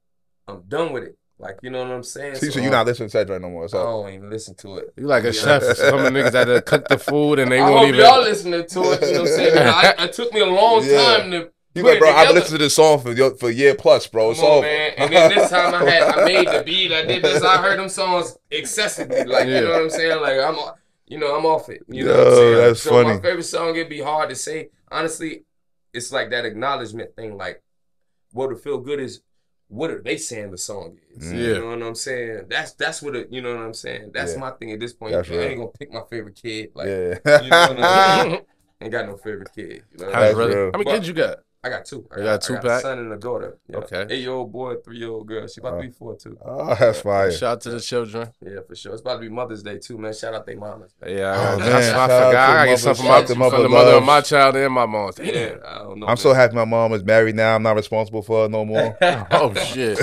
I'm done with it. Like, you know what I'm saying? So you're not listening to that joint no more. So. I don't even listen to it. You like a chef. Some of the niggas that cook the food and they won't even. I hope y'all listening to it. You know what I'm saying? It took me a long time to. You like, bro, I've been listening to this song for a year plus, bro. Come on, man. And then this time I made the beat. I did this. I heard them songs excessively. Like, you know what I'm saying? Like, I'm off it. You know what I'm saying? That's funny. My favorite song, it'd be hard to say. Honestly, it's like that acknowledgement thing. Like, what would feel good is, what are they saying the song is? You know what I'm saying? That's what it, you know what I'm saying? That's my thing at this point. I ain't gonna pick my favorite kid. Like, you know what I'm saying? Ain't got no favorite kid. You know how many kids you got? I got 2. I got 2 pack? A son and a daughter. Yeah. Okay. 8-year-old boy, 3-year-old girl. She about to be 4 too. Oh, that's fire. Shout out to the children. Yeah, for sure. It's about to be Mother's Day too, man. Shout out their mamas. Yeah, I forgot. I get something from the mother of my child and my mom. Yeah, I don't know. I'm so happy my mom is married now. I'm not responsible for her no more. Oh shit.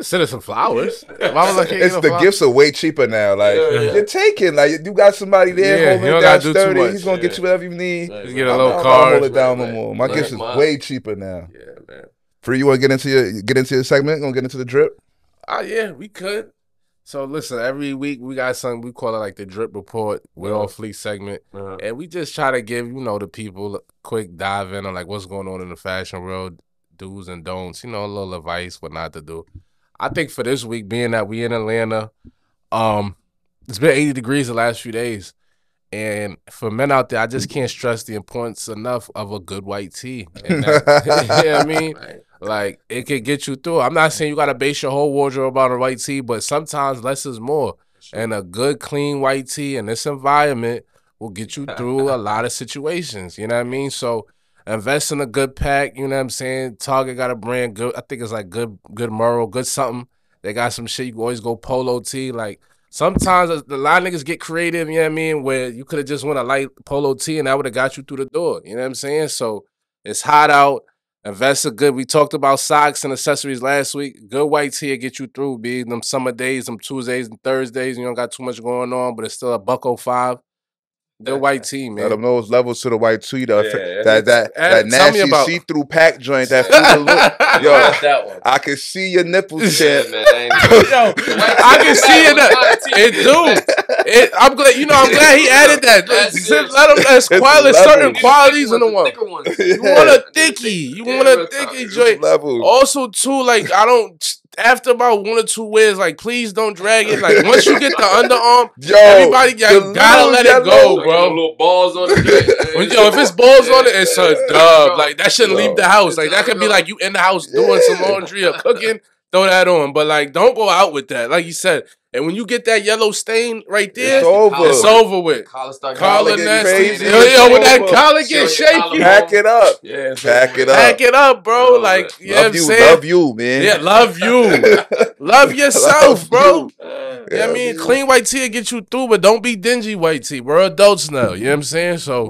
Send her some flowers. The gifts are way cheaper now. Like you're taking, like you got somebody there holding it down sturdy. He's gonna get you whatever you need. You get a little card. Hold it down no more. My gifts is way cheaper now. Yeah, man. Free, you want to get into your segment? Gonna get into the drip? Yeah, we could. So listen, every week we got something we call it like the drip report. We're on Fleet segment, and we just try to give the people a quick dive in on like what's going on in the fashion world do's and don'ts, you know, a little advice, what not to do. I think for this week, being that we in Atlanta, it's been 80 degrees the last few days. And for men out there, I just can't stress the importance enough of a good white tee. And that, you know what I mean? Like, it can get you through. I'm not saying you got to base your whole wardrobe on a white tee, but sometimes less is more. Sure. And a good, clean white tee in this environment will get you through a lot of situations. You know what I mean? So invest in a good pack. You know what I'm saying? Target got a brand good. I think it's like good Merle, good something. They got some shit. You can always go polo tee. Like, sometimes a lot of niggas get creative, you know what I mean, where you could have just went a light polo tee and that would have got you through the door. You know what I'm saying? So it's hot out. Invest a good. We talked about socks and accessories last week. Good white tee will get you through, be them summer days, them Tuesdays and Thursdays. You don't got too much going on, but it's still a $105. Good white tee, man. Let them know those levels to the white tee. That nasty see-through pack joint. That look. Yo, that one. I can see your nipples, champ. Man, I can see it. I'm glad. You know, I'm glad he added that. Let him there's certain qualities in the one. You want a thickie. You want a thickie joint. Also, too, like I don't. After about 1 or 2 wears, like, please don't drag it. Like, once you get the underarm, everybody gotta let it go, bro. Little balls on it. If it's balls on it, it's a dub. Like, that shouldn't leave the house. Like, that could be like you in the house doing some laundry or cooking. Throw that on. But, like, don't go out with that. Like you said. And when you get that yellow stain right there, it's over with. Collar nasty. Yo, when that collar get shaky. Pack it up. Yeah, pack it up, bro. Like, you know what I'm saying? Love you, man. Yeah, love you. Love yourself, bro. You know what I mean? Clean white tee will get you through, but don't be dingy white tee. We're adults now. You know what I'm saying? So,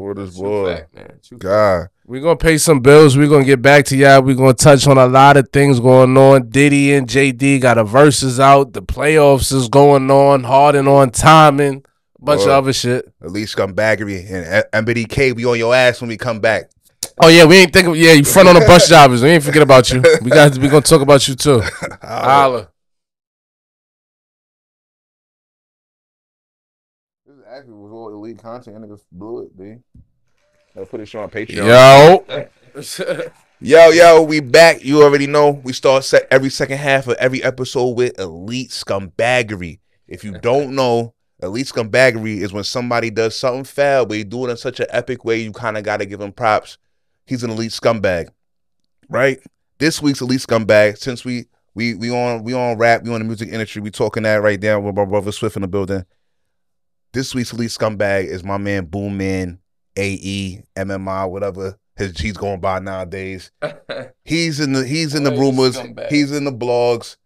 God. We're going to pay some bills. We're going to get back to y'all. We're going to touch on a lot of things going on. Diddy and JD got a verses out. The playoffs is going on. Harden on timing. A bunch of other shit. Elite Scumbaggery and MBDK, we on your ass when we come back. Oh, yeah, we ain't thinking. Yeah, you front on the bus drivers. We ain't forget about you. We going to talk about you, too. Holla. This actually was all elite content. Niggas blew it, dude. I'll put it on Patreon. Yo, we back. You already know we start every second half of every episode with Elite Scumbaggery. If you don't know, Elite Scumbaggery is when somebody does something foul, but he do it in such an epic way, you kind of got to give him props. He's an elite scumbag, right? This week's elite scumbag, since we on rap, we on the music industry, we talking that right now with my brother Swift in the building. This week's elite scumbag is my man Boom Man. AE, MMI, whatever he's going by nowadays. He's in the rumors. He's in the blogs.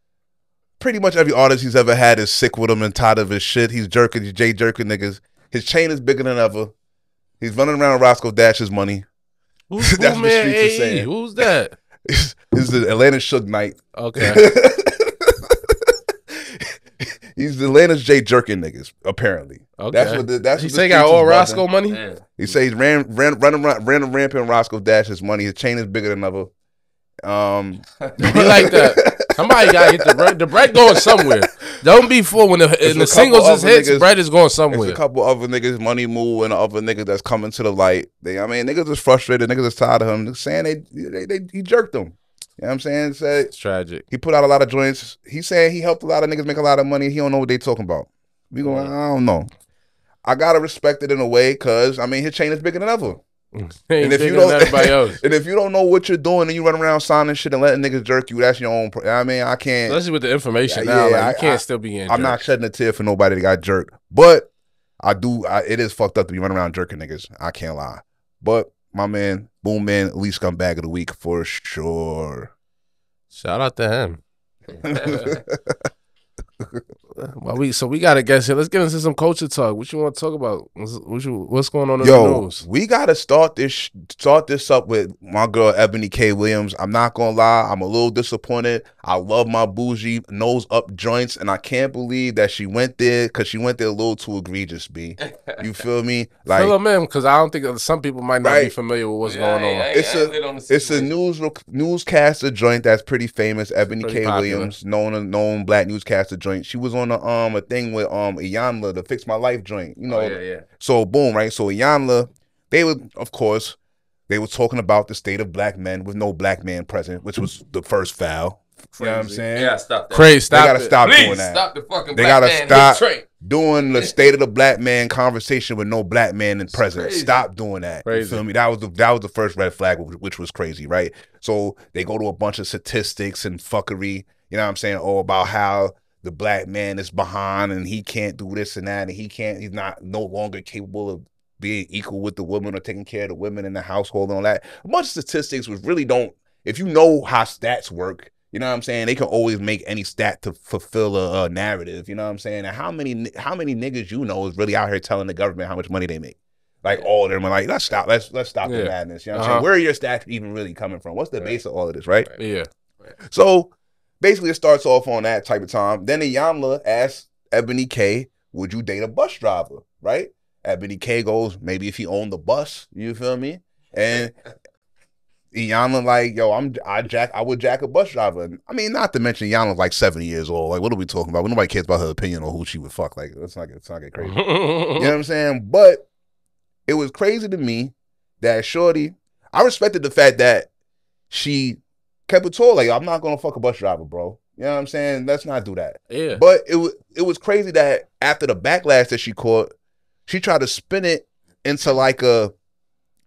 Pretty much every artist he's ever had is sick with him and tired of his shit. He's jerking niggas. His chain is bigger than ever. He's running around Roscoe Dash's money. Who's That's what the streets are saying. Who's that? It's the Atlanta Suge Knight. Okay. He's the Atlanta's Jay Jerkin niggas, apparently. Okay. That's he say got all Roscoe money? Man. He say he's ran rampant Roscoe Dash's money. His chain is bigger than ever. He like that. Somebody got to get the bread going somewhere. Don't be fooled when the singles is hits, niggas, bread is going somewhere. There's a couple other niggas, Money Moo and other niggas that's coming to the light. Niggas is frustrated. Niggas is tired of him. They're saying he jerked them. You know what I'm saying? It's tragic. He put out a lot of joints. He's saying he helped a lot of niggas make a lot of money. He don't know what they talking about. I don't know. I gotta respect it in a way, cause his chain is bigger than ever. And if you don't, everybody else. And if you don't know what you're doing and you run around signing shit and letting niggas jerk you, that's your own. I can't. Especially with the information now, you can't still be in. I'm not shedding a tear for nobody that got jerked, but I do. It is fucked up to be running around jerking niggas. I can't lie. But my man, Boom Man, Elite Scumbag of the Week for sure. Shout out to him. So we got to guess here. Let's get into some culture talk. What you want to talk about? What's going on in the news? We got to start this up with my girl Eboni K. Williams. I'm not gonna lie, I'm a little disappointed. I love my bougie nose up joints, and I can't believe that she went there because she went there a little too egregious. B, you feel me? Like, fill them in, because I don't think some people might not be familiar with what's going on. It's a newscaster joint that's pretty famous. Eboni K. Williams, known black newscaster joint. She was on a thing with Iyanla, the Fix My Life joint. You know. Yeah. So boom, right? So Iyanla, they would, of course, They were talking about the state of black men with no black man present, which was the first foul. Crazy. You know what I'm saying? They gotta stop that. Crazy. Stop they gotta it. stop Please doing that. stop the fucking They black gotta man stop hit train. doing the state of the black man conversation with no black man in present. Crazy. Stop doing that. Crazy. You feel me? That was the first red flag, which was crazy, right? So they go to a bunch of statistics and fuckery. You know what I'm saying? Oh, about how the black man is behind and he can't do this and that, and he's not no longer capable of being equal with the women or taking care of the women in the household and all that. A bunch of statistics which really don't. If you know how stats work. You know what I'm saying? They can always make any stat to fulfill a narrative. You know what I'm saying? And how many niggas you know is really out here telling the government how much money they make? Like all of them are like, let's stop the madness. You know what I'm saying? Where are your stats even really coming from? What's the base of all of this, right? Yeah. So basically it starts off on that type of time. Then Iyanla asks Eboni K, would you date a bus driver? Right? Eboni K goes, maybe if he owned the bus, you feel me? And Iyanla like, yo, I would jack a bus driver. I mean, not to mention Iyanla's like 70 years old. Like, what are we talking about? Nobody cares about her opinion on who she would fuck. Like, let's not get crazy. You know what I'm saying? But it was crazy to me that shorty, I respected the fact that she kept it tall. Like, I'm not gonna fuck a bus driver, bro. You know what I'm saying? Let's not do that. Yeah. But it was crazy that after the backlash that she caught, she tried to spin it into like a.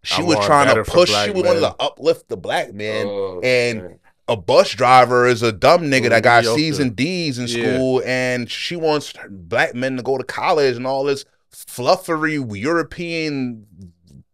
She was trying to push. She was wanting to uplift the black man, and a bus driver is a dumb nigga that got C's and D's in school, and she wants black men to go to college and all this fluffery European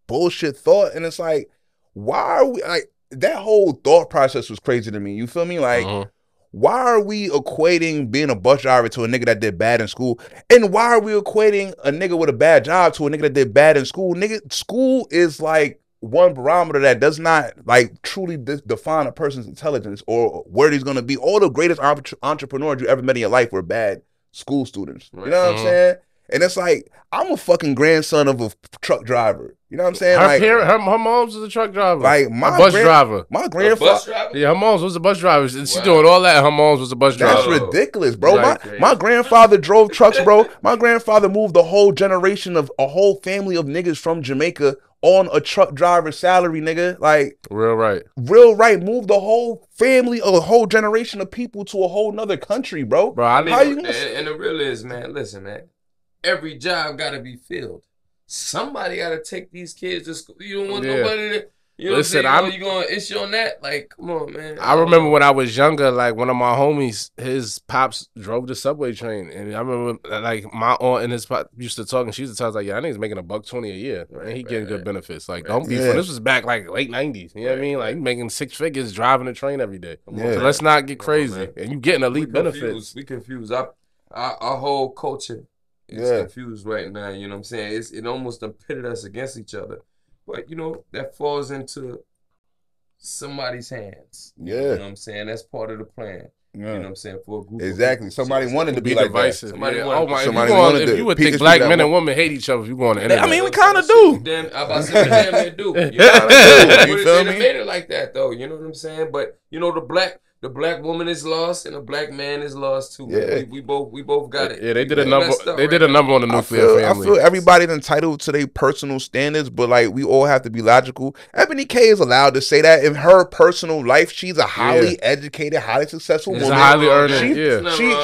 bullshit thought. And it's like, why are we like that? Whole thought process was crazy to me. You feel me? Like, why are we equating being a bus driver to a nigga that did bad in school? And why are we equating a nigga with a bad job to a nigga that did bad in school? Nigga, school is like one barometer that does not like truly define a person's intelligence or where he's going to be. All the greatest entrepreneurs you ever met in your life were bad school students. You know what I'm saying? And it's like, I'm a fucking grandson of a truck driver. You know what I'm saying? Her mom's was a truck driver. Like my bus driver. My grandfather. Yeah, her mom's was a bus driver. And she doing all that. Her mom's was a bus driver. That's ridiculous, bro. My grandfather drove trucks, bro. My grandfather moved a whole generation of a whole family of niggas from Jamaica on a truck driver salary, nigga. Like real right. Moved the whole family, a whole generation of people to a whole nother country, bro. Bro, I mean, and the real is, man. Listen, man. Every job got to be filled. Somebody got to take these kids to school. You don't want nobody to, you know Listen, what I'm saying? You going to issue on that? Like, come on, man. I remember when I was younger, like one of my homies, his pops drove the subway train. And I remember like my aunt and his pop used to talk, and she used to tell us like, yeah, I think he's making $120 a year. And he getting good benefits. Like, don't be this was back like late 90s. You know what I mean? Like making 6 figures driving the train every day. So let's not get crazy. And you getting elite benefits. We confused. Our whole culture. It's confused right now, you know what I'm saying? It almost done pitted us against each other. But, you know, that falls into somebody's hands. Yeah. You know what I'm saying? That's part of the plan. You know what I'm saying? For a group exactly. Somebody wanted to be like divisive. That. Somebody wanted if you would think black men and women hate each other, if you go on the internet. I mean, we kind of do. Damn, I about to say, damn, they do. You feel me? They made it like that, though. You know what I'm saying? But, you know, the black woman is lost and the black man is lost too. Yeah. We both got it. Yeah, they did a number. They did a number on the nuclear family. I feel everybody's entitled to their personal standards, but like we all have to be logical. Eboni K is allowed to say that in her personal life, she's a highly educated, highly successful woman. Highly earning.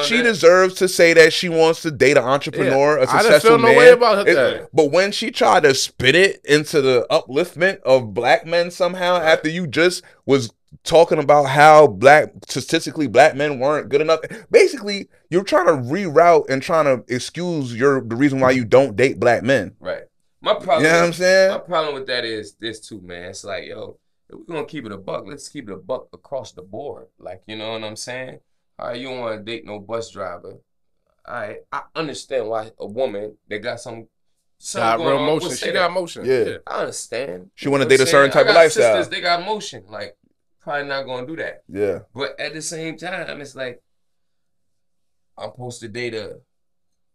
She deserves to say that she wants to date an entrepreneur, a successful man. I didn't feel no way about that. But when she tried to spit it into the upliftment of black men somehow, after you just was talking about how statistically black men weren't good enough. Basically, you're trying to reroute and trying to excuse the reason why you don't date black men. Right. My problem, you know what I'm saying? My problem with that is this too, man. It's like, yo, if we're gonna keep it a buck, let's keep it a buck across the board. Like, you know what I'm saying? All right, you don't want to date no bus driver. All right, I understand why a woman that got some got real motion. She got motion. Yeah. I understand. She want to date a certain type of lifestyle. Sisters, they got motion. Like, probably not gonna do that. Yeah. But at the same time, it's like I'm supposed to date a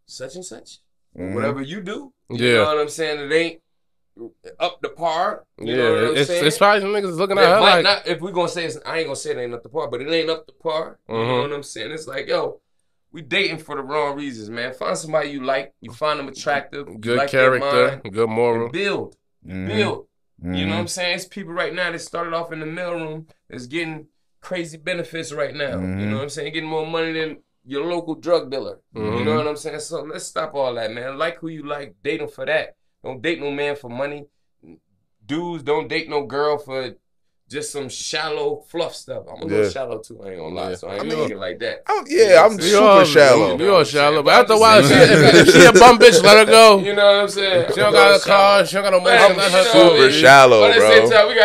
such and such. Whatever you do. You know what I'm saying? It ain't up to par. You know what I'm saying? It's probably some niggas looking at her like not, if we gonna say I ain't gonna say it ain't up to par, but it ain't up to par. You know what I'm saying? It's like, yo, we dating for the wrong reasons, man. Find somebody you like, you find them attractive, good like character, good moral. Build. You know what I'm saying? It's people right now that started off in the mailroom that's getting crazy benefits right now. You know what I'm saying? Getting more money than your local drug dealer. You know what I'm saying? So let's stop all that, man. Like who you like, date them for that. Don't date no man for money. Dudes, don't date no girl for just some shallow fluff stuff. I'm a little shallow too, I ain't gonna lie. So I ain't thinking like that. I'm super shallow. You are shallow. But after a while, if she a bum bitch, let her go. You know what I'm saying? She don't got a car, she don't got no money. I'm super shallow, but at the bro. same time, we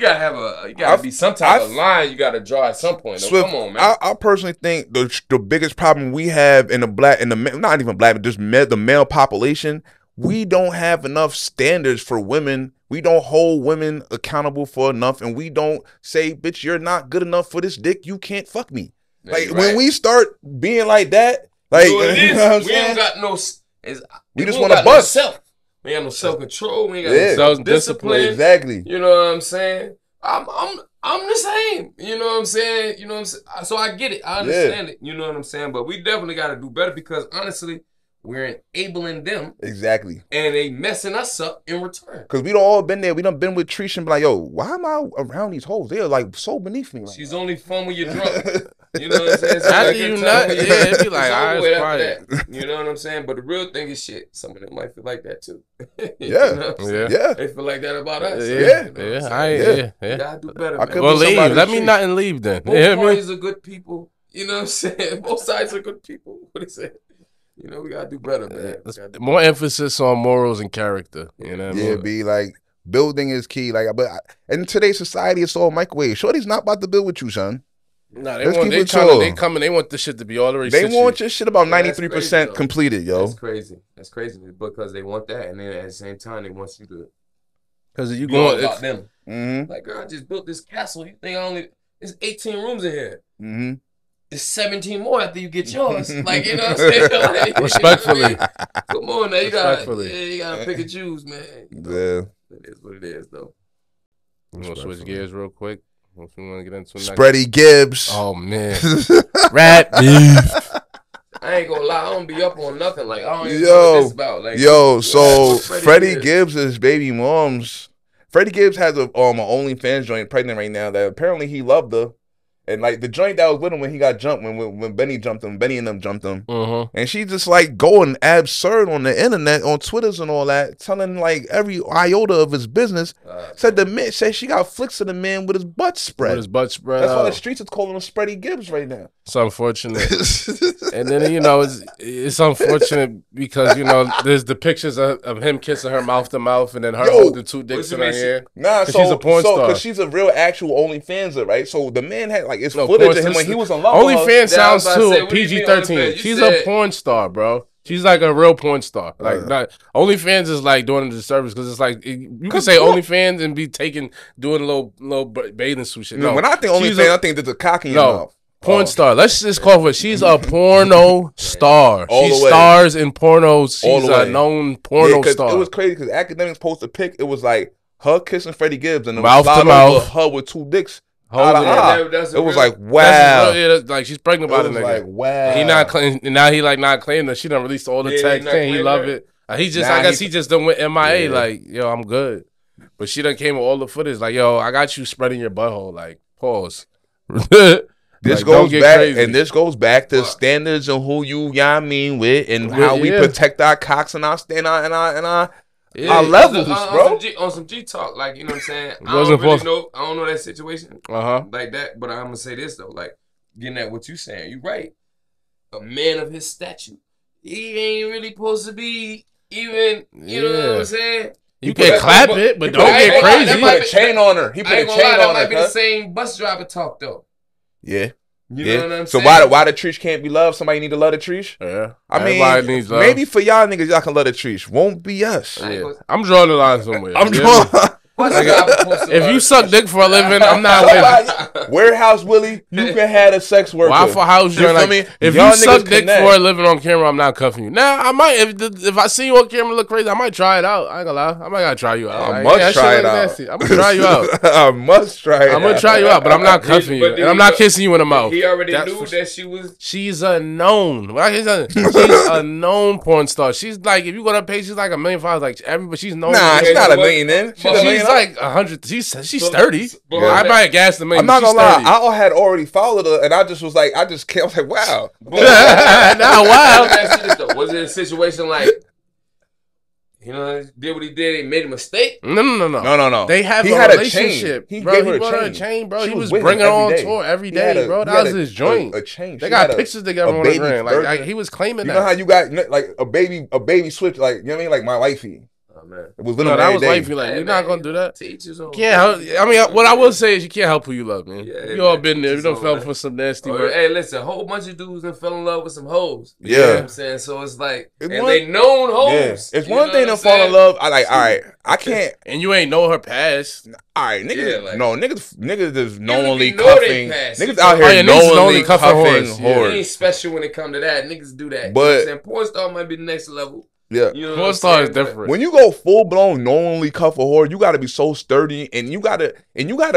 gotta have you gotta be some type of line you gotta draw at some point. Swift, come on, man. I personally think the biggest problem we have in not even black, but just the male population, we don't have enough standards for women. We don't hold women accountable for enough, and we don't say, bitch, you're not good enough for this dick. You can't fuck me. Yeah, like, when we start being like that, like, you know what I'm saying? Ain't got no... We just want to bust. We ain't got no self-control. We ain't got no self-discipline. Exactly. You know what I'm saying? I'm the same. You know what I'm saying? You know what I'm saying? So I get it. I understand it. You know what I'm saying? But we definitely got to do better because, honestly... we're enabling them. Exactly. And they messing us up in return. Because we done all been there. We done been with Trish and be like, yo, why am I around these hoes? They're like so beneath me. Right She's now. only fun when you're drunk. You know what I'm saying? So after you nut, it'd be like, all right, quiet. You know what I'm saying? But the real thing is shit. Some of them might feel like that too. Yeah. They feel like that about us. Yeah. You gotta do better, man. Well, leave. Let me not and leave then. Both parties are good people. You know what I'm saying? Both sides are good people. What is it? You know, we gotta do better, man. More emphasis on morals and character. You know what I mean? Be like, building is key. Like, but in today's society, it's all microwave. Shorty's not about to build with you, son. Nah, they coming. They want the shit to be already. They want your shit about 93% completed, yo. That's crazy. That's crazy because they want that, and then at the same time, they want you to. Because you going about them. Like, girl, I just built this castle. You think it's 18 rooms in here. It's 17 more after you get yours. Like, you know what I'm saying? Like, respectfully. You know what I mean? Come on now. You gotta pick and choose, man. You know, yeah. It is what it is, though. You want to switch gears real quick? What you want to get into next? Spready Gibbs. Oh, man. Rat beef. I ain't gonna lie. I don't be up on nothing. Like, I don't even know what this about. Like, so Freddie Gibbs is baby mom's. Freddie Gibbs has a OnlyFans joint pregnant right now that apparently he loved her. And like the joint that was with him when he got jumped, when Benny jumped him, Benny and them jumped him. And she just like going absurd on the internet, on Twitters and all that, telling like every iota of his business. Said she got flicks of the man with his butt spread. That's why the streets is calling him Spready Gibbs right now. It's unfortunate. And then, you know, it's unfortunate because, you know, there's the pictures of him kissing her mouth to mouth and then her holding two dicks in her hair. Nah, so she's a porn star. Because she's a real actual OnlyFanser, right? So the man had like, it's footage of him when he was in love with her. OnlyFans sounds too PG-13. She's a porn star, bro. She's like a real porn star. Like OnlyFans is like doing a disservice because it's like you can say OnlyFans and be doing a little bathing suit shit. No, when I think OnlyFans, I think there's a cock in your mouth. Porn star. Let's just call her. She's a porno star. She stars in pornos. She's a known porno star. It was crazy because Academics posted a pic. It was like her kissing Freddie Gibbs and mouth to mouth, her with two dicks. It was like, wow. Like she's pregnant by the nigga. Like, wow. He not claiming. Now he like not claiming that she done released all the text saying he love it. He just, I guess he just done went MIA. Like, yo, I'm good. But she done came with all the footage. Like, yo, I got you spreading your butthole. Like, pause. This goes back, crazy. And this goes back to standards and who you, I mean, with, and how we protect our cocks and our our levels, bro. On some G talk, like, you know what I'm saying. I don't know that situation like that, but I'm gonna say this though, like getting at what you saying. You right. A man of his stature, he ain't really supposed to be even. You know what I'm saying. You can clap it, but don't get crazy. He put a chain on her. He put a chain on her. That might be the same bus driver talk though. Yeah. You know what I'm saying? So why the Trish can't be loved? Somebody need to love the Trish? Yeah. I mean, maybe for y'all niggas, y'all can love the Trish. Won't be us. Yeah. I'm drawing the line somewhere. I'm drawing. If you suck dick for a living, I'm not with Warehouse Willie, you can have a sex worker. Why for house you like, me? If you suck dick for a living on camera, I'm not cuffing you. Now, I might, if I see you on camera look crazy, I might try it out. I ain't gonna lie. I might gotta try you out. I must try it out. I'm gonna try you out. I must try it out. I'm gonna try you out, but I'm not cuffing you. And I'm not kissing you in the mouth. He already knew that she was. She's a known. She's a known porn star. She's like, if you go to her page, she's like $1 million. Like everybody, she's known. Nah, she's not $1 million then. She's $1 million like 100. She's 30. Yeah. I might have gassed the man. I'm not gonna lie. I had already followed her, and I just was like, I was like, wow. Nah, wow. Was it a situation like, you know, did what he did, he made a mistake? No. They have he a had relationship. He bro, gave he her brought her a chain, bro. She he was with bringing him her on every day. tour every day, bro. That was his joint. A chain. They got pictures together on the gram. Like he was claiming that. You know how you got like a baby switch, like, you know what I mean? Like my wifey. Oh, man. It was with him that every was day. wifey. Like, Hey, you're man, not gonna do that. Teach his own. Can't help. I mean, what I will say is you can't help who you love, man. Yeah, You all man, been there. You teach done his fell own, for man. some nasty work. Hey, listen, a whole bunch of dudes that fell in love with some hoes. Yeah. You know what I'm saying? So it's like, It's and one- they known hoes. Yeah. It's You one know thing what to I'm fall in saying? love. I like, all right, I can't. And you ain't know her past. All right, niggas. Yeah, like- no, niggas is knowingly you know they cuffing. pass. Niggas out Oh, yeah, here niggas knowingly knowingly cuffing cuffing whores. It whores. ain't special when it come to that. Niggas do that. But- you know what I'm saying? Porn star might be the next level. Yeah. You know what Porn I'm star saying? is different. When you go full blown knowingly cuff a whore, you gotta be so sturdy, and you gotta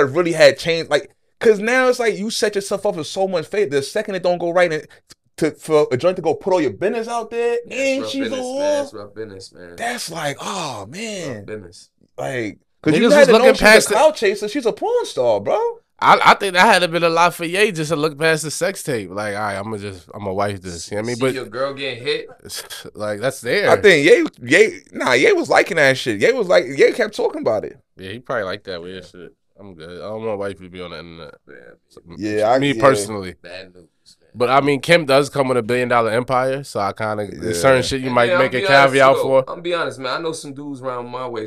really have change, like, cause now it's like you set yourself up for so much fate. The second it don't go right, and for a joint to go put all your business out there, and That's she's a rough business, man. whore. That's rough business, man. That's like, oh Rough man, business. like, cause Niggas you was had to know looking she's past a clout chaser. She's a porn star, bro. I think that had been a lot for Ye just to look past the sex tape. Like, all right, I'm gonna wife this. You know what I mean? See But your girl getting hit. like that's there. I think Ye was liking that shit. Ye kept talking about it. Yeah, he probably like that weird shit. I'm good. I don't want wife to be on the internet. Yeah, me personally. Bad news, man. But I mean, Kim does come with $1 billion empire, so I kind of there's certain shit you And might man, make I'll a be honest, caveat too, for. though. I'm be honest, man. I know some dudes around my way.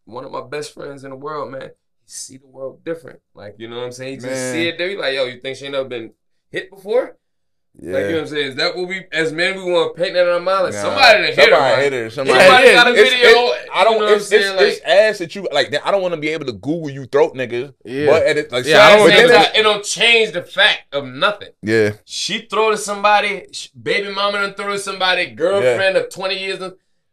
One of my best friends in the world, man. He see the world different. Like, you know what I'm saying? He just Man. see it there. He like, yo, you think she ain't never been hit before? Yeah. Like, you know what I'm saying? Is that what we, as men, we want to paint that in our mind? Like, Nah, somebody done hit her, somebody hit man. her. Somebody Yeah, got a It's- video. I don't. You know what I'm saying? Like, It's ass that you like. I don't want to be able to Google you throat niggas. Yeah. But at it, like, Yeah, I don't but want then to- it don't change the fact of nothing. yeah. She throw to somebody, baby mama done throw to somebody, girlfriend of 20 years.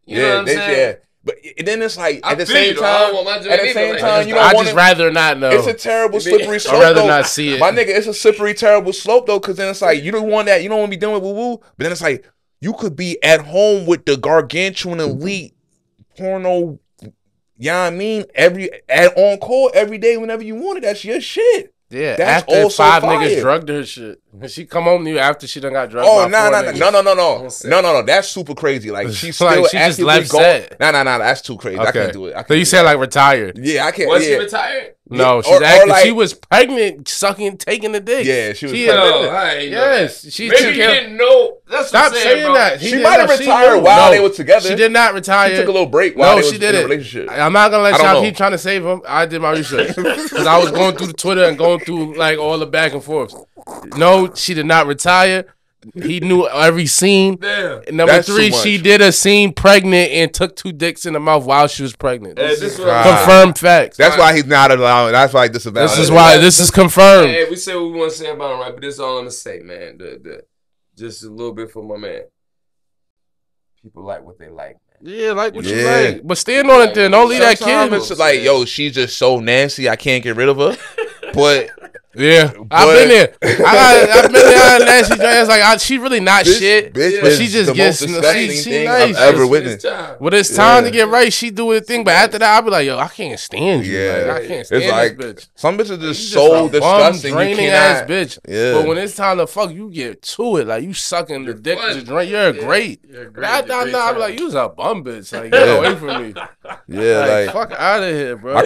You know what I'm saying? Yeah. But then it's like I at the feel same you, though. I don't time. want my At joint the either, same like, time, you I don't want just to. rather not know. It's a terrible slippery slope. I'd rather though. not see it. My nigga, it's a slippery, terrible slope though, because then it's like you don't want that. You don't want to be dealing with woo woo. But then it's like you could be at home with the gargantuan elite porno. You know what I mean? On call every day whenever you want it. That's your shit. Yeah, That's after also 5 fire. niggas drugged her shit. When she come home to you after she done got drugged Oh, by 4 niggas. no. That's super crazy. Like she's Like, still she just actively left going. set. Nah. That's too crazy. I can't do it. I can't So you do said it. like retired. Yeah, I can't. Was yeah. she retired? No, Yeah, she's or acting. like- She was pregnant, taking the dick. Yeah, she was She pregnant. No, I ain't know Yes, that. she Maybe took you care- didn't know. That's Stop what I'm saying, saying bro. that. She might have retired knew. while they were together. She did not retire. She took a little break while No, they she was did in a it. relationship. I'm not gonna let I don't y'all know. keep trying to save him. I did my research because I was going through the Twitter and going through like all the back and forth. No, she did not retire. He knew every scene. Damn. And number That's 3, too she much. did a scene pregnant and took 2 dicks in the mouth while she was pregnant. Hey, This this is is what I'm God. confirmed facts. That's why he's not allowed. That's why this is valid. This is why this is confirmed. Hey, we say what we want to say about him, right? But this is all I'm gonna say, man. Just a little bit for my man. People like what they like, man. Yeah, like what you Yeah. like. But stand on it then. Don't leave that Sometimes kid. it's like, yo, she's just so nasty. I can't get rid of her. But Yeah, I've been there. I've been there. Nasty joints. Like she really not this shit, bitch but is she just the gets. most disgusting She thing nice. I've ever It's witnessed. time. When it's time Yeah. to get right, she do her thing. But after that, I'll be like, yo, I can't stand you. Yeah. Like, I can't stand It's like this bitch. some bitches just You so just a disgusting. bum, You draining cannot. ass bitch. Yeah. But when it's time to fuck, you get to it. Like you sucking the dick fun. to drink. You're great. You're But great. after You're I'm great not, I'm time. like, you's a bum bitch. Like get Yeah. away from me. Yeah, like fuck out of here, bro. I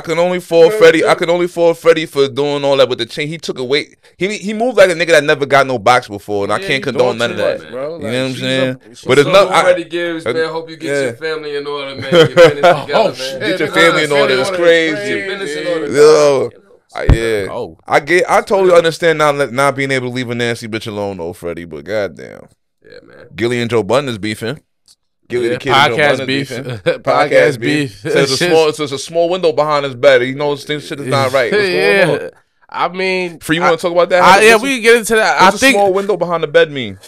can only fall Freddie. I can only fall Freddie for doing all that with the chain. He took away. He moved like a nigga that never got no box before, and I Yeah, can't you condone doing none of too that. much, bro. You know what I'm she's saying? she's But it's So not. already gives, man. Hope you get yeah. your family in order, man. Your business together, man. shit. Get your Nah, family in order. It's Your crazy. business in order. Yo. You know? Yeah. Oh. I totally understand not being able to leave a nasty bitch alone, though, Freddie. But goddamn, Yeah, man. Gilly and Joe Budden is beefing. Gilly Yeah, the kid and Joe podcast Budden is beef. beefing. Podcast beef. Says it's a small window behind his bed. He knows things shit is not right. What's going on? I mean, Free, you want to talk about that? yeah, we can get into that. What's I think a small window behind the bed mean?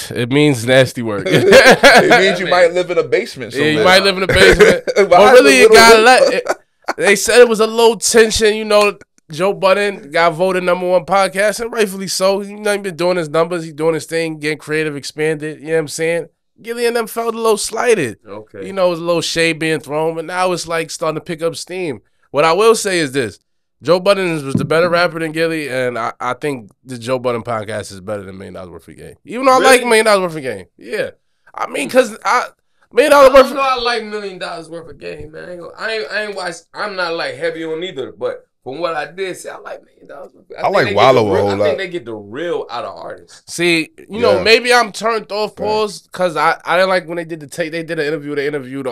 it means nasty work. It means you might live in a basement. Yeah, you somewhere. might live in the basement. but Behind really, the it got little let. They said it was a low tension. You know, Joe Budden got voted #1 podcast, and rightfully so. You know, he's been doing his numbers. He's doing his thing, getting creative, expanded. You know what I'm saying? Gilly and them felt a little slighted. Okay. You know, it was a little shade being thrown, but now it's like starting to pick up steam. What I will say is this. Joe Budden was the better rapper than Gilly, and I think the Joe Budden podcast is better than $1 Million Worth of Game. Even though I like $1 Million Worth of Game. Yeah. I mean, because $1 Million Worth of... I like $1 Million Worth of Game, man. I ain't watched... I'm not, like, heavy on either, but from what I did see, I like $1 Million Worth of Game. I like Wallow a whole lot. I think they get the real out of artists. See, you know, maybe I'm turned off, pause, because I didn't like when they did the they did an interview. They interviewed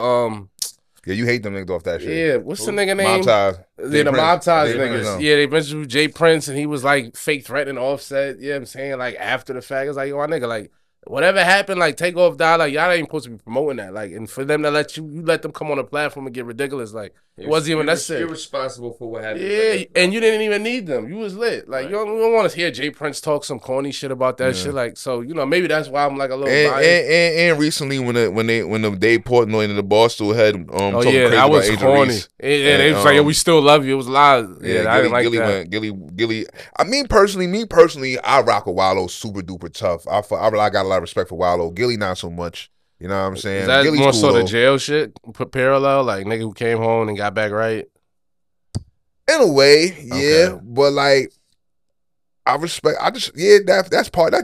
Yeah, you hate them niggas off that shit. Yeah, what's the nigga name? Mob Ties. Yeah, the Mob Ties niggas. Prince. Yeah, they mentioned Jay Prince, and he was like fake threatening Offset. You know what I'm saying? Like after the fact, it's like, yo, my nigga, like whatever happened, like Takeoff died, like y'all ain't supposed to be promoting that. Like, and for them to let you let them come on the platform and get ridiculous, like it wasn't even necessary. You're responsible for what happened. Yeah, and you didn't even need them. You was lit. Like you don't want to hear Jay Prince talk some corny shit about that shit. Like, so you know, maybe that's why I'm like a little biased. And recently when the Dave Portnoy and the Barstool had talking crazy that was about corny. And they was like, yo, we still love you. It was live. Yeah, I didn't like that. Gilly. I mean, me personally, I rock with Wallow super duper tough. I got a lot of respect for Wallow. Gilly not so much. You know what I'm saying? Is that Gilly's more cool, so the though. jail shit? Put parallel, like nigga who came home and got back right? In a way, yeah. But like, that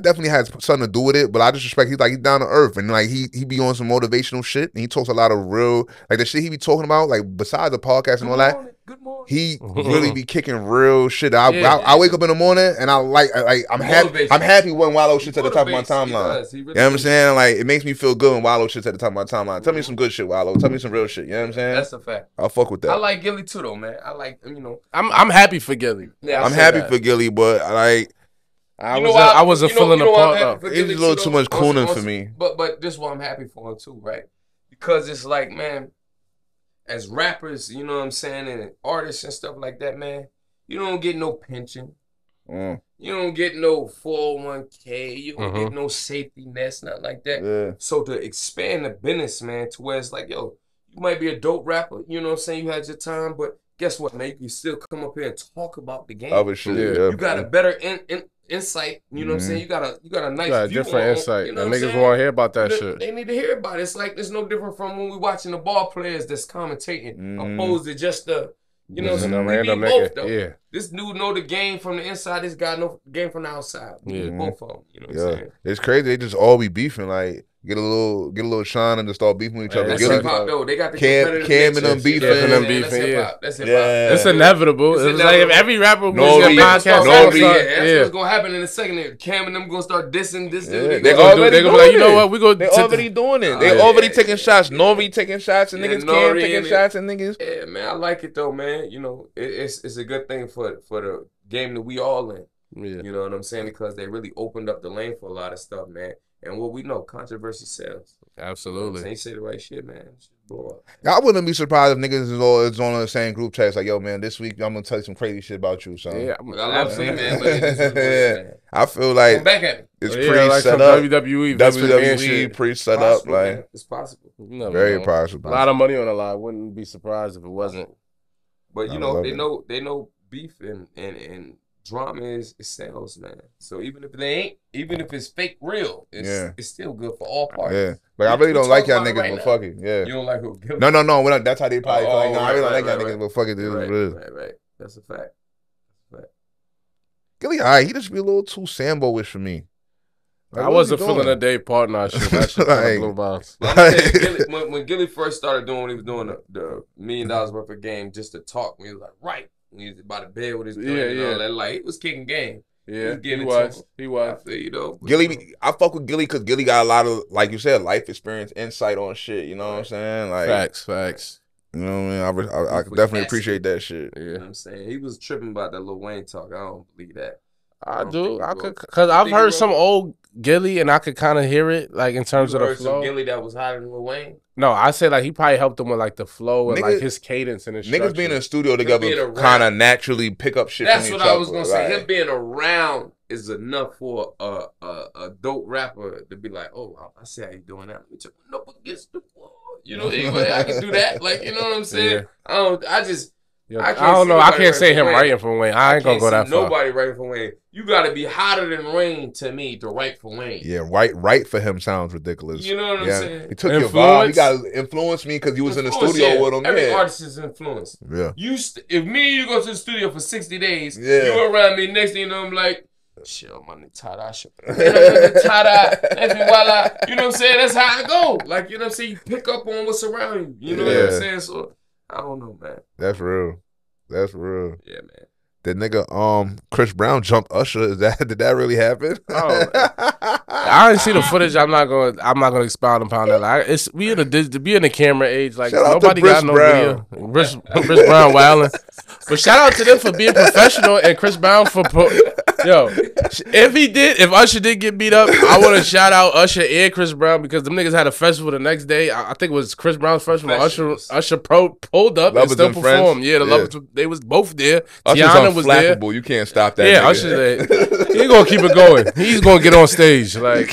definitely has something to do with it. But I just respect he's down to earth and like he be on some motivational shit and he talks a lot of real like the shit he be talking about like besides the podcast and all that. Good morning. He really be kicking real shit. I wake up in the morning and I'm happy when Wallow shit's at the top of my timeline. You know what I'm saying? Like it makes me feel good when Wallow shit's at the top of my timeline. Tell me some good shit, Wallow. Tell me some real shit. You know what I'm saying? That's a fact. I'll fuck with that. I like Gilly too though, man. I like I'm happy for Gilly. Yeah, I'm happy for Gilly, but like I wasn't feeling the part though. It's a little too much cooning for me. But this is why I'm happy for him too, right? Because it's like, man, as rappers, you know what I'm saying, and artists and stuff like that, man, you don't get no pension. You don't get no 401k. You don't get no safety nets, nothing like that. Yeah. So to expand the business, man, to where it's like, yo, you might be a dope rapper, you know what I'm saying, you had your time, but guess what, man, you can still come up here and talk about the game. You got a better insight, you know what I'm saying? You got a nice view different insight. You know and niggas want to hear about that shit. They need to hear about it. It's like it's no different from when we watching the ball players that's commentating, opposed to just the, you know, some random both though. Yeah. This dude know the game from the inside. This guy know the game from the outside. Yeah, both of them. You know what I'm saying? It's crazy. They just all be beefing like. Get a little shine and just start beefing with each other. That's hip hop though. They got the Cam and them beefing. That's hip hop. That's hip hop. It's inevitable. It's like if every rapper goes to a podcast, that's what's gonna happen in a second. Cam and them gonna start dissing. They gonna be like, you know what? They already doing it. They already taking shots. Nori taking shots and niggas. Cam taking shots and niggas. Yeah, man, I like it though, man. You know, it's a good thing for the game that we all in. Yeah. You know what I'm saying? Because they really opened up the lane for a lot of stuff, man. And what we know, controversy sells. Absolutely. They say the right shit, man. Boy. I wouldn't be surprised if niggas is on the same group chat. It's like, yo, man, this week I'm gonna tell you some crazy shit about you, son. Yeah, I love seeing man. I feel like come back at me. It's pre-set up. WWE pre-set up. Like it's possible. Very possible. A lot of money on the line. Wouldn't be surprised if it wasn't. But you know, they know beef and drama is sales, man. So even if it's fake real, it's still good for all parties. Yeah. But I really don't like y'all niggas, but fuck it. Yeah. You don't like who? No. That's how they probably feel like, no, I really don't like y'all niggas, but fuck it. Right. That's a fact. Gilly, alright, he just be a little too Sambo-ish for me. Like, I wasn't feeling a day partner shit. That shit like, blew bounce. When Gilly first started doing what he was doing, the $1 million worth of game just to talk, he was like, right. When he was by the bed with his gun and all that, like he was kicking game. Yeah, he was. You know, Gilly, I fuck with Gilly because Gilly got a lot of, like you said, life experience, insight on shit. You know what I'm saying? Like facts. You know what I mean? I definitely appreciate that shit. Yeah, you know what I'm saying, he was tripping about that Lil Wayne talk. I don't believe that. I do. I could, cause I've heard some old Gilly and I could kind of hear it, like in terms of the flow. Some Gilly that was higher than Lil Wayne. No, I say like he probably helped him with like the flow and like his cadence and his niggas being in the studio together kind of naturally pick up shit. That's what I was gonna say. Him being around is enough for a dope rapper to be like, oh, I see how you doing that. Let me up against the wall. You know, I can do that. Like, you know what I'm saying? Yeah. I just Yo, I don't know. I can't say him writing for Wayne. I ain't gonna go that far. Nobody writing for Wayne. You gotta be hotter than Wayne to me to write for Wayne. Yeah, write for him sounds ridiculous. You know what I'm saying? He took your vibe. He got influenced me because you was in the studio with him. Every artist is influenced. Yeah. If me and you go to the studio for 60 days, you around me, next thing you know, I'm like, shit, man, tada, shit. Tada, you know what I'm saying? That's how I go. Like, you know what I'm saying? You pick up on what's around you. You know what I'm saying? So, I don't know, man. That's real. That's real. Yeah, man. The nigga, Chris Brown jumped Usher. Did that really happen? Oh, I didn't see the footage. I'm not gonna expound upon that. Like, we in the camera age. Like nobody got no video. Chris Brown wilding. But shout out to them for being professional and Chris Brown for if Usher did get beat up, I want to shout out Usher and Chris Brown because them niggas had a festival the next day. I think it was Chris Brown's festival. Usher pulled up and still performed. Yeah, the Lovers, they was both there. Tiana was there. You can't stop that. Yeah, Usher's there. He's gonna keep it going. He's gonna get on stage. Like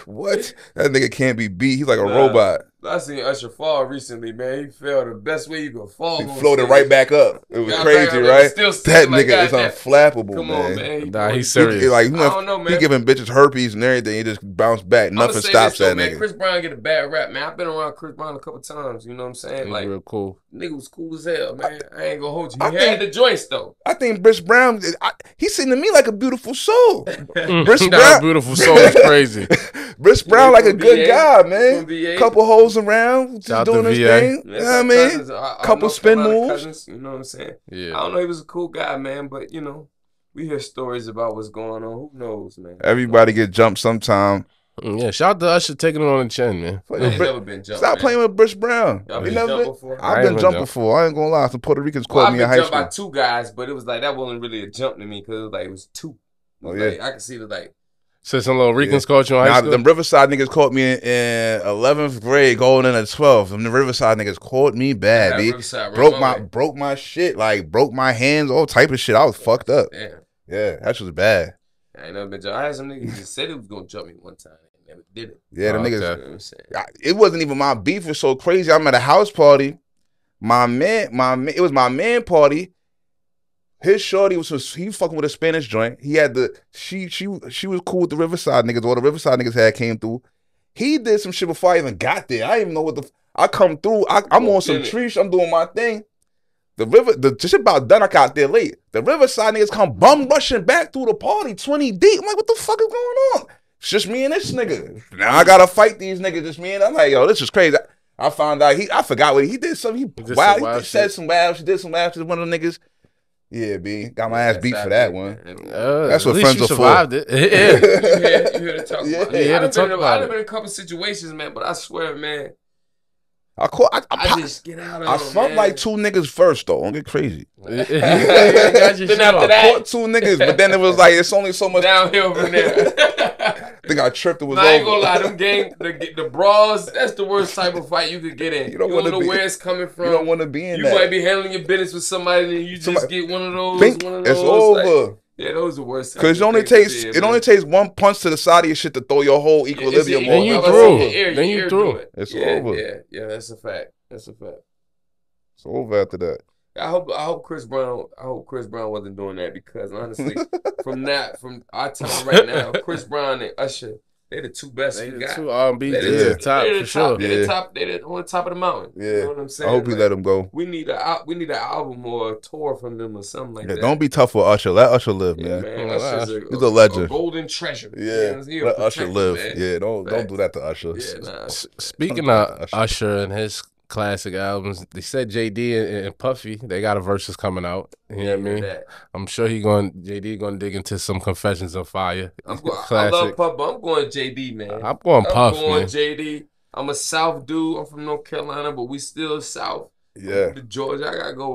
what? That nigga can't be beat. He's like a robot. I seen Usher fall recently, man. He fell the best way you could fall. He floated right back up. It was crazy, right? That nigga is unflappable, Come on, man. Nah, he's serious. I don't know, man. He giving bitches herpes and everything. He just bounced back. Nothing stops that nigga. Chris Brown get a bad rap, man. I've been around Chris Brown a couple times. You know what I'm saying? Like real cool. Nigga was cool as hell, man. I ain't gonna hold you. He had the joints though. I think Chris Brown. He seemed to me like a beautiful soul. Chris Brown, beautiful soul is crazy. Chris Brown like a good guy, man. Couple hoes around. Just doing his thing. You know what I mean? Couple spin moves. You know what I'm saying? Yeah. I don't know. He was a cool guy, man. But, you know, we hear stories about what's going on. Who knows, man? Everybody get jumped sometime. Yeah, shout out to Usher taking it on the chin, man. Never been jumped. Stop playing with Chris Brown. Y'all been jumped before? I've been jumped before. I ain't gonna lie. Some Puerto Ricans called me in high school. I've been jumped by 2 guys, but it was like, that wasn't really a jump to me because it was like, it was 2. I could see the like. So some little Ricans caught you in high school? Them Riverside niggas caught me in 11th grade going into 12th. Them Riverside niggas caught me bad, B. Broke my shit, like broke my hands, all type of shit. I was fucked up. Damn. Yeah, that was bad. I ain't never been jumped. I had some niggas who just said it was gonna jump me one time. And never did it. Yeah, the niggas. You know what I'm saying? It wasn't even my beef. It was so crazy. I'm at a house party. It was my man party. His shorty he fucking with a Spanish joint. He had she was cool with the Riverside niggas. All the Riverside niggas came through. He did some shit before I even got there. I didn't even know what I come through. I'm on some trees. I'm doing my thing. The shit about done. I got there late. The Riverside niggas come bum rushing back through the party 20 deep. I'm like, what the fuck is going on? It's just me and this nigga. Now I gotta fight these niggas. Just me and I'm like, yo, this is crazy. I found out I forgot what he did. Something he said some wild. She did some wild shit. One of the niggas. Yeah, B. Got my ass beat for that one. That's what friends are for. Survived it. Yeah. You heard to talk about it. I've been in a couple situations, man, but I swear, man. I just get out of I fought like 2 niggas first, though. Don't get crazy. Then after that, I fought 2 niggas, but then it was like, it's only so much. Downhill from there. I think I tripped. It was over. I ain't gonna lie, them the brawls, that's the worst type of fight you could get in. You don't know where it's coming from. You don't want to be in you that. You might be handling your business with somebody and you just get one of those. It's over. Like, yeah, those are the worst. Because it only takes one punch to the side of your shit to throw your whole equilibrium off. Then you through. Then you through. It's over. Yeah, that's a fact. That's a fact. It's over after that. I hope Chris Brown wasn't doing that because honestly, from our time right now, Chris Brown and Usher, they're the 2 best we got. 2 R&B to the top for sure. They're on the top of the mountain. Yeah. You know what I'm saying? I hope he let him go. We need an album or a tour from them or something like that. Don't be tough for Usher. Let Usher live, man. He's a legend. A golden treasure. Yeah. Let Usher live. Man. Yeah, don't do that to Usher. Yeah, Speaking of Usher and his classic albums, they said JD and Puffy, they got a verses coming out. You know what I mean? I'm sure JD gonna dig into some Confessions of Fire. I love Puff, but I'm going JD, man. I'm going Puff, man. I'm going JD. I'm a South dude. I'm from North Carolina, but we still South. Yeah. Georgia, I gotta go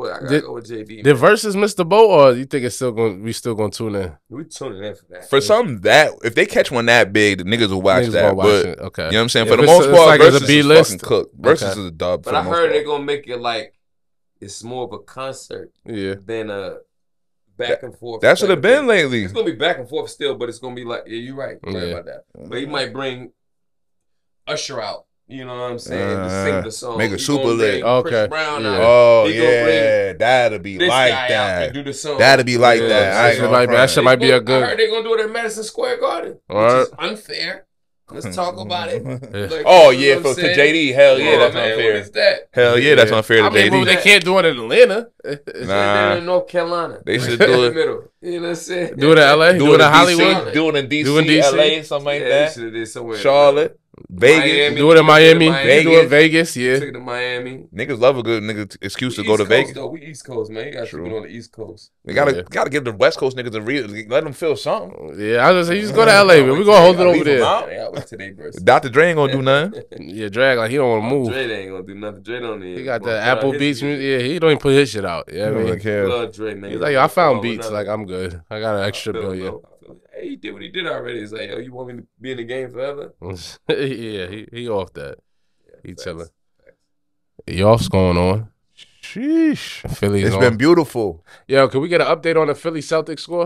with JD. Did verses miss the boat, or you think we still gonna tune in? We tuning in for that. For some if they catch one that big, the niggas will watch that. But okay. You know what I'm saying? For the most part, like versus a B is list. Fucking cooked. Versus is a dub. But I heard they're gonna make it like it's more of a concert than a back and forth. That's what it's been lately. It's gonna be back and forth still, but it's gonna be like, yeah, you're right. You're right about that. But he might bring Usher out You know what I'm saying? To sing the song. Make it super lit. Okay. Chris Brown out. Oh, He gonna bring that'll be this like guy out that. to do the song. That'll be like that. I ain't gonna that shit might be a good. I heard they're gonna do it at Madison Square Garden, which is unfair. Let's talk about it. Like, oh yeah, for JD, hell yeah, that's unfair. What is that? Hell yeah, that's unfair to JD. They can't do it in Atlanta. Nah, in North Carolina. They should do it. Middle. You know what I'm saying? Do it in LA. Do it in Hollywood. Do it in DC, LA, something like that. They should have did somewhere. Charlotte. Vegas. Do it in Miami. Vegas. Do it Vegas, yeah. Take it to Miami. Niggas love a good excuse to go to Vegas. Though. We East Coast, man. You got to go on the East Coast. They gotta give the West Coast niggas let them feel something. Yeah, I was gonna say, you just go to LA, man. We gonna hold it over there. Dr. Dre ain't gonna do nothing. Yeah, Drag, like, he don't want to move. Dre ain't gonna do nothing. Dre don't need. He got the Apple Beats music. Yeah, he don't even put his shit out. Yeah, I mean, love Dre, man. He's like, yo, I found beats. Like, I'm good. I got an extra bill, yeah. Hey, he did what he did already. He's like, yo, you want me to be in the game forever? Yeah, he off that. He chilling. Y'all's going on. Sheesh. Philly's It's on. been beautiful. Yo, can we get an update on the Philly Celtics score?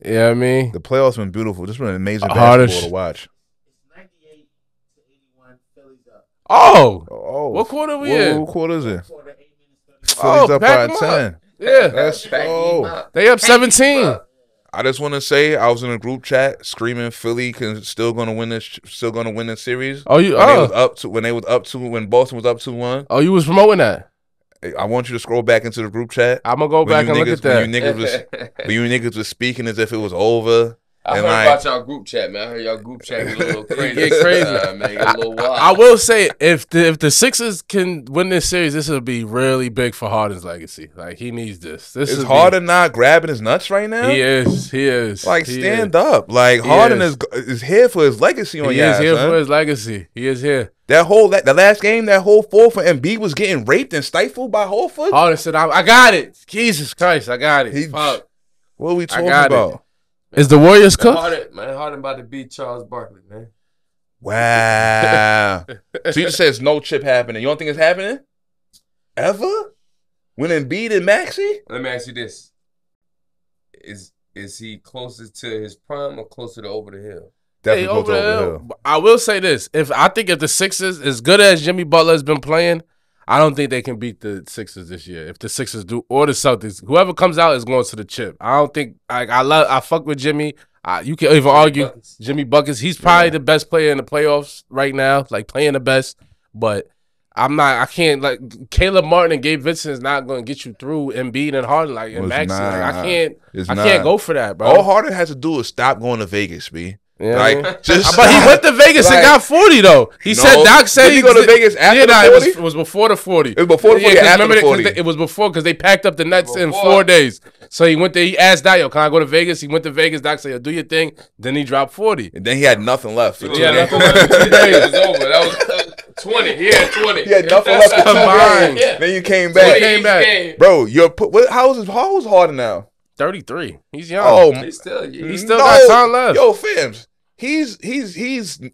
Yeah, I mean, the playoffs been beautiful. Just been an amazing basketball to watch. It's 98-81. Philly's up. Oh, what quarter we in? What quarter is it? Philly's up by 10. Yeah, let's go. They up 17. I just want to say I was in a group chat screaming Philly still gonna win this series. Oh, you when Boston was up 2-1. Oh, you was promoting that. I want you to scroll back into the group chat. I'm gonna go back and look at that. When you niggas was speaking as if it was over. I heard about y'all group chat, man. I heard y'all group chat get a little crazy. Get crazy. Man. Get a little wild. I will say, if the Sixers can win this series, this will be really big for Harden's legacy. Like, he needs this. Is Harden not grabbing his nuts right now? He is. Like, stand up. Like, Harden is here for his legacy on your ass. He is here for his legacy. He is here. The last game, that whole fourth, and Embiid was getting raped and stifled by Horford. Harden said, I got it. Jesus Christ, I got it. Fuck. What are we talking about? Is the Warriors cooked? Harden about to beat Charles Barkley, man. Wow. So you just said it's no chip happening. You don't think it's happening? Ever? When Embiid and Maxey? Let me ask you this. Is he closest to his prime or closer to over the hill? Definitely closer to over the hill. I will say this. If the Sixers, as good as Jimmy Butler has been playing, I don't think they can beat the Sixers this year. If the Sixers do, or the Celtics, whoever comes out is going to the chip. I don't think I fuck with Jimmy. You can even argue Jimmy Buckets. He's probably the best player in the playoffs right now, like playing the best. But I can't like Caleb Martin and Gabe Vincent is not going to get you through Embiid and Harden and Maxey. Like, I can't go for that, bro. All Harden has to do is stop going to Vegas, B. Yeah. Like, but he went to Vegas and got 40 though. Doc said he go to Vegas after the 40? It was before the 40. It was before the 40. After the 40. It was before because they packed up the Nets in 4 days. So he went there. He asked Doc, "Yo, can I go to Vegas?" He went to Vegas. Doc said, "Yo, do your thing." Then he dropped 40. And then he had nothing left. Nothing left for 2 days. It was over. That was 20. He had 20. He had nothing left for 2 days. Yeah. Then you came back. Bro, how is Harden now? 33. He's young. Oh, he's still got time left. Yo, fams. He's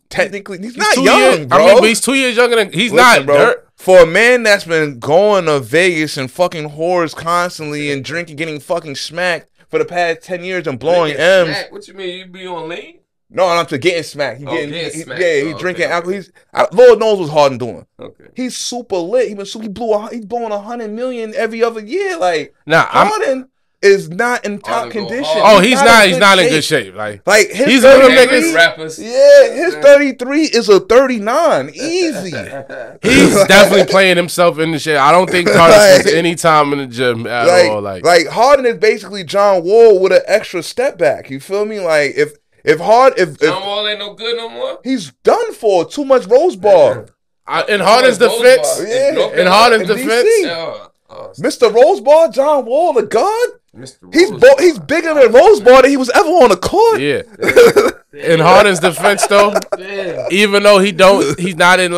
technically not young, bro. I mean, but he's 2 years younger than bro. For a man that's been going to Vegas and fucking whores constantly and drinking, getting fucking smacked for the past 10 years and blowing M's. Smacked? What you mean? You be on lean? No, I'm just getting smacked. He's drinking alcohol. Okay. Lord knows what's Harden doing. Okay. He's super lit. He's blowing $100 million every other year. Like, Harden is not in top condition. Oh, he's not in good shape. Like his he's one of them niggas. Rappers. Yeah, his 33 is a 39. Easy. He's definitely playing himself in the shit. I don't think Harden spends any time in the gym at all. Like Harden is basically John Wall with an extra step back. You feel me? Like if John Wall ain't no good no more, he's done for. Too much rose ball. In Harden's defense, in Harden's defense. Mr. Roseball, John Wall, the god. He's bigger than Roseball than he was ever on the court. Yeah. In Harden's defense, though, even though he's not in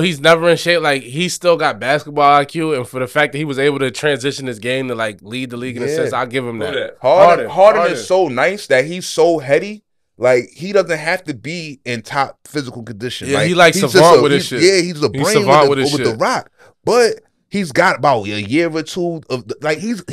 he's never in shape. Like, he's still got basketball IQ, and for the fact that he was able to transition his game to lead the league in a sense, I'll give him that. Harden is so nice that he's so heady. Like, he doesn't have to be in top physical condition. Yeah, he likes savant with his shit. Yeah, he's a brain with the rock, but. He's got about a year or two of he's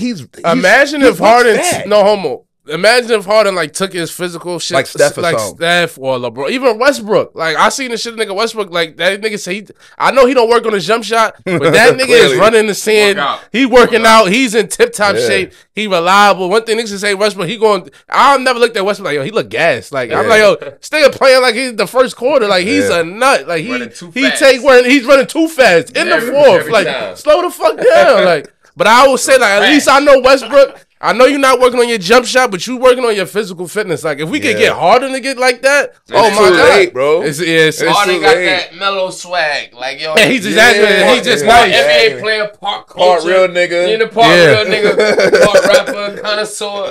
imagine if Harden no homo. Imagine if Harden like took his physical shit Like Steph or something. Steph or LeBron, even Westbrook. Like I seen the shit nigga Westbrook. Like that nigga say, I know he don't work on his jump shot, but that nigga is running in the sand. He working out. He's in tip top shape. He reliable. One thing niggas say Westbrook, he going. I'll never looked at Westbrook like yo, he look gassed. Like I'm like yo, stay playing like he's the first quarter. Like he's a nut. Like he's running too fast in the fourth. Like slow the fuck down. Like, but I always say like at least I know Westbrook. I know you're not working on your jump shot, but you working on your physical fitness. Like if we could get Harden to get like that, oh my god, late, bro. It's Harden got that mellow swag, like yo. Yeah, he's exactly. He's just nice. NBA player, part culture, real nigga. In the part real nigga, part rapper, connoisseur.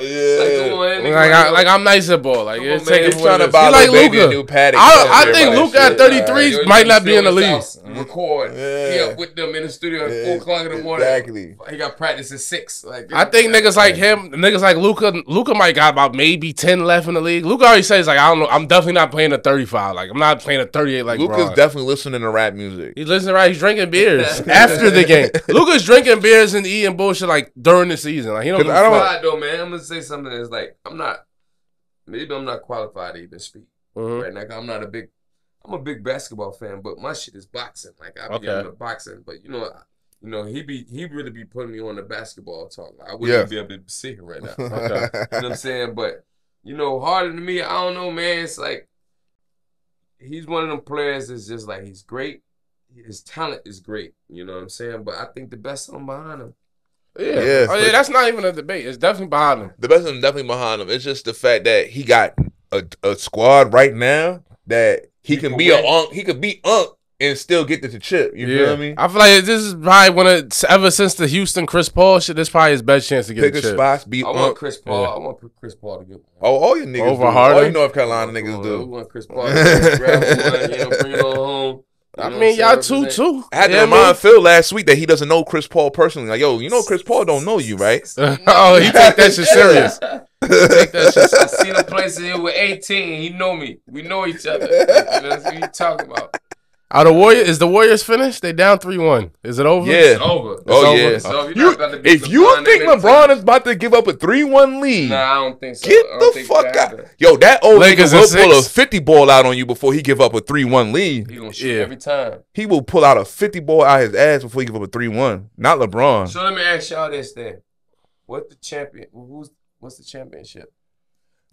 Like I'm nice at ball. Like you're taking trying to buy like Luka. New paddock. I think Luka at 33 might not be in the league. Record. Yeah, with them in the studio at 4 o'clock in the morning. Exactly. He got practice at 6. Like I think niggas like him, niggas like Luka might got about maybe 10 left in the league. Luka already says like I don't know. I'm definitely not playing a 35. Like I'm not playing a 38. Like Luka's definitely listening to rap music. He's listening right. He's drinking beers after the game. Luka's drinking beers and eating bullshit like during the season. Like he don't. Though, man. I'm gonna say something that's like I'm not qualified to even speak right now. I'm a big basketball fan, but my shit is boxing. Like I be into boxing, but you know, he really be putting me on the basketball talk. I wouldn't be able to sit here right now. You know what I'm saying? But you know, Harden to me, I don't know, man. It's like he's one of them players that's just like he's great. His talent is great. You know what I'm saying? But I think the best of them behind him. Yeah. Oh yeah, that's not even a debate. It's definitely behind him. The best of them definitely behind him. It's just the fact that he got a squad right now that he can be he could be and still get to the chip. You feel me? I feel like this is probably ever since the Houston Chris Paul shit, this is probably his best chance to get pick a chip. Spots, be I want Chris Paul. I want Chris Paul to get one. Oh, all your niggas over do. Harden. All you North Carolina niggas do. We want Chris Paul to grab one, bring it on home. I mean, y'all too. I had to remind Phil last week that he doesn't know Chris Paul personally. Like, yo, you know Chris Paul don't know you, right? Oh, he take that shit serious. I seen him play here with 18. He know me. We know each other. You know what you talking about? Are the Warriors finished? They down 3-1. Is it over? Yeah. It's over. It's over. If you think LeBron is about to give up a 3-1 lead, nah, I don't think so. Get the fuck out. Yo, that old nigga will pull a 50 ball out on you before he give up a 3-1 lead. He gonna shoot every time. He will pull out a 50 ball out his ass before he give up a 3-1. Not LeBron. So let me ask y'all this then. What's the championship?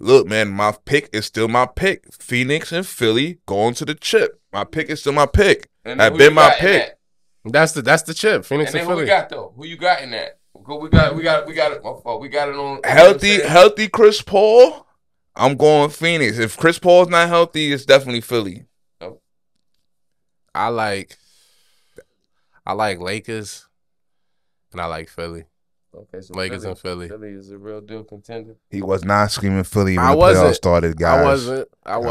Look, man, my pick is still my pick. Phoenix and Philly going to the chip. My pick is still my pick. That's been my pick. That's the chip. Phoenix and Philly. Who we got though? Who you got in that? We got it. We got it on healthy Chris Paul. I'm going Phoenix. If Chris Paul's not healthy, it's definitely Philly. Oh. I like Lakers and I like Philly. Okay, so Lakers and Philly. Philly is a real deal contender. He was not screaming Philly when the playoffs started, guys. I wasn't. I'm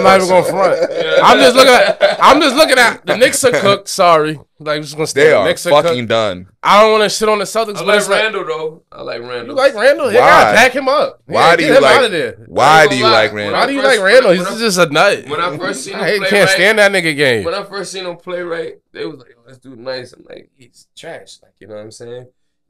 not even going front. I'm just looking at the Knicks are cooked. Sorry, like I'm just gonna stay. They are Knicks fucking done. I don't want to shit on the Celtics. I like Randall though. I like Randall. You like Randall? You gotta pack him up. Why do you like? Out of there. Why do you like Randall? Why do you like Randall? He's just a nut. When I first seen him I play can't stand that nigga game. When I first seen him play right, they was like, "Oh, this dude nice." I'm like, he's trash. Like, you know what I'm saying?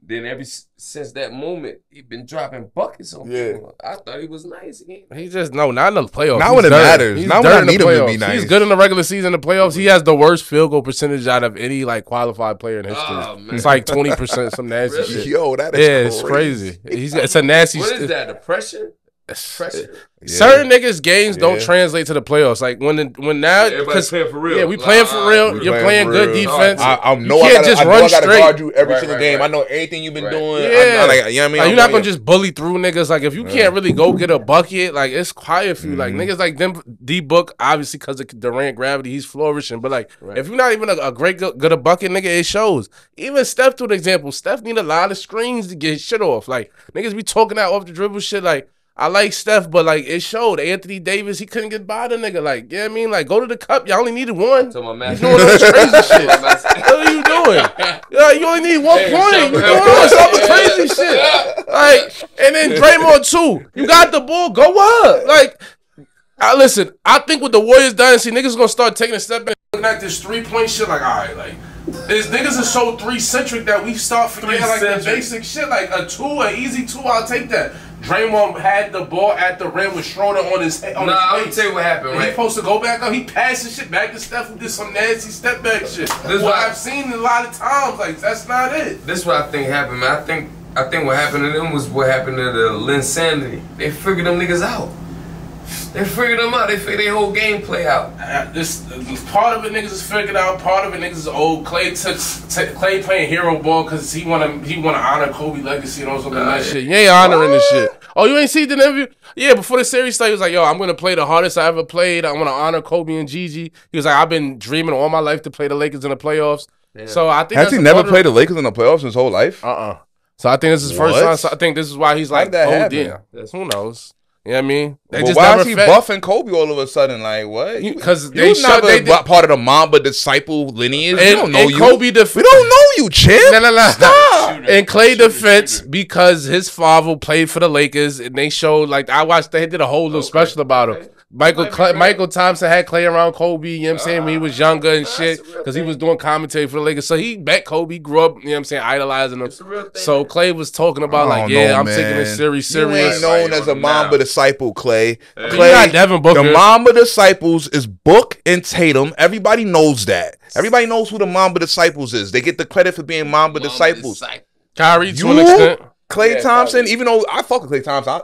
Then since that moment, he been dropping buckets on people. I thought he was nice again. He just not in the playoffs. Not when it matters. Not when I need him to be nice. He's good in the regular season. In the playoffs, he has the worst field goal percentage out of any like qualified player in history. Oh, man. It's like 20%, some nasty shit. Yo, that is crazy. It's a nasty. What is that? Depression? Certain niggas' games don't translate to the playoffs. Like when now, everybody's playing for real. Yeah, we playing for real. You're playing good defense. I know you can't just run straight. I gotta guard you every single game. I know everything you've been doing. Yeah, like, you know what I mean. Like, you're not gonna just bully through niggas. Like if you can't really go get a bucket, like it's quiet for you. Like niggas like them, D Book, obviously because of Durant gravity, he's flourishing. But like if you're not even a great good a bucket nigga, it shows. Even Steph, to an example, Steph need a lot of screens to get his shit off. Like niggas be talking that off the dribble shit. Like I like Steph, but like it showed. Anthony Davis, he couldn't get by the nigga. Like, yeah, you know what I mean, like go to the cup. Y'all only needed one. So my you doing all this crazy shit. What are you doing? Yeah, you only need 1 point. You doing all this other crazy shit. Like, and then Draymond too. You got the ball, go up. Like, listen, I think with the Warriors done, see niggas gonna start taking a step back, looking at this 3-point shit. Like, all right, like Is niggas are so 3-centric that we start forgetting like the 3-centric. basic shit. Like an easy 2, I'll take that. Draymond had the ball at the rim with Schroeder on his head. I'm gonna tell you what happened, And right? He supposed to go back up. He passed the shit back to Steph who did some nasty step back shit. This what why- I've seen a lot of times. Like that's not it. This is what I think happened, man. I think what happened to them was what happened to the Linsanity. They figured them niggas out. They figured them out. They figured their whole game play out. This part of it niggas is figured out. Part of it niggas is old. Clay playing hero ball because he wanna honor Kobe legacy and all some of that shit. You ain't honoring this shit. Oh, you ain't seen the interview? Yeah, before the series started, he was like, "Yo, I'm gonna play the hardest I ever played. I want to honor Kobe and Gigi." He was like, "I've been dreaming all my life to play the Lakers in the playoffs." Yeah. So I think Has he never played the Lakers in the playoffs his whole life? So I think this is his first What? time. So I think this is why he's like, that "Oh happen? damn." Who knows? You know what I mean? They But just why never is he fed- buffing Kobe all of a sudden? Like what? Because you never part of the Mamba disciple lineage. We don't know and you. Kobe We don't know you, Chip. No. Stop. And Clay defense because his father played for the Lakers and they showed like I watched. They did a whole little special about him. Michael Thompson had Clay around Kobe, you know what I'm saying, when he was younger and shit, because he was doing commentary for the Lakers. So he met Kobe, grew up, you know what I'm saying, idolizing him. So Clay was talking about like, yeah, I'm taking this series You serious. ain't known as a Mamba disciple, Clay. You Clay, got Devin Booker. the Mamba disciples is Book and Tatum. Everybody knows that. Everybody knows who the Mamba disciples is. They get the credit for being Mamba disciples. Kyrie to an extent. Clay Thompson, even though I fuck with Clay Thompson,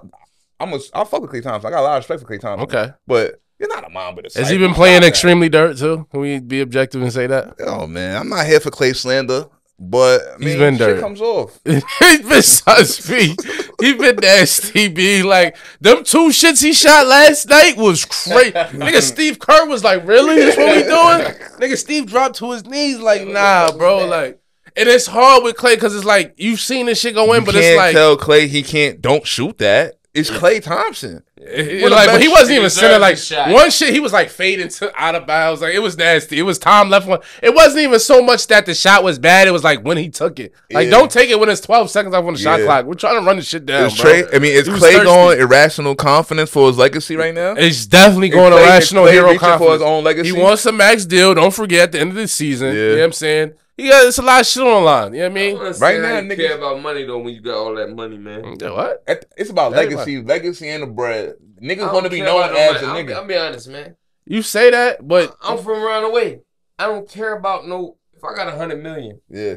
I fuck with Clay Thompson. I got a lot of respect for Clay Thompson. Okay. But you're not a Mamba disciple. Has he been playing extremely dirt too? Can we be objective and say that? Oh man, I'm not here for Clay slander, but I mean, He's been shit dirt. comes off. He's been suspect. He been nasty, B. Like, them 2 shits he shot last night was crazy. Nigga, Steve Kerr was like, really? That's what we doing? Nigga, Steve dropped to his knees like, nah, bro. Like, and it's hard with Clay because it's like, you've seen this shit go in, but it's like. Tell Clay he can't, don't shoot that. It's Clay Thompson. But he wasn't even center. Like shot. one shit, he was like fading to out of bounds. Like it was nasty. It was time left one. It wasn't even so much that the shot was bad. It was like when he took it. Like don't take it when it's 12 seconds off on the shot clock. We're trying to run the shit down. Is bro. is He was Clay thirsty. going irrational confidence for his legacy right now? It's definitely going Clay- irrational is Clay hero reaching confidence for his own legacy? He wants a max deal. Don't forget at the end of the season. Yeah. You know what I'm saying? It's a lot of shit on the line. You know what I mean? Right now, you care about money though when you got all that money, man. Yeah, what? It's about Everybody. legacy and the bread. I Niggas don't want to be care known about as a no money. nigga. I'll be honest, man. You say that, but I'm from around the way. I don't care about no. If I got 100 million, Yeah.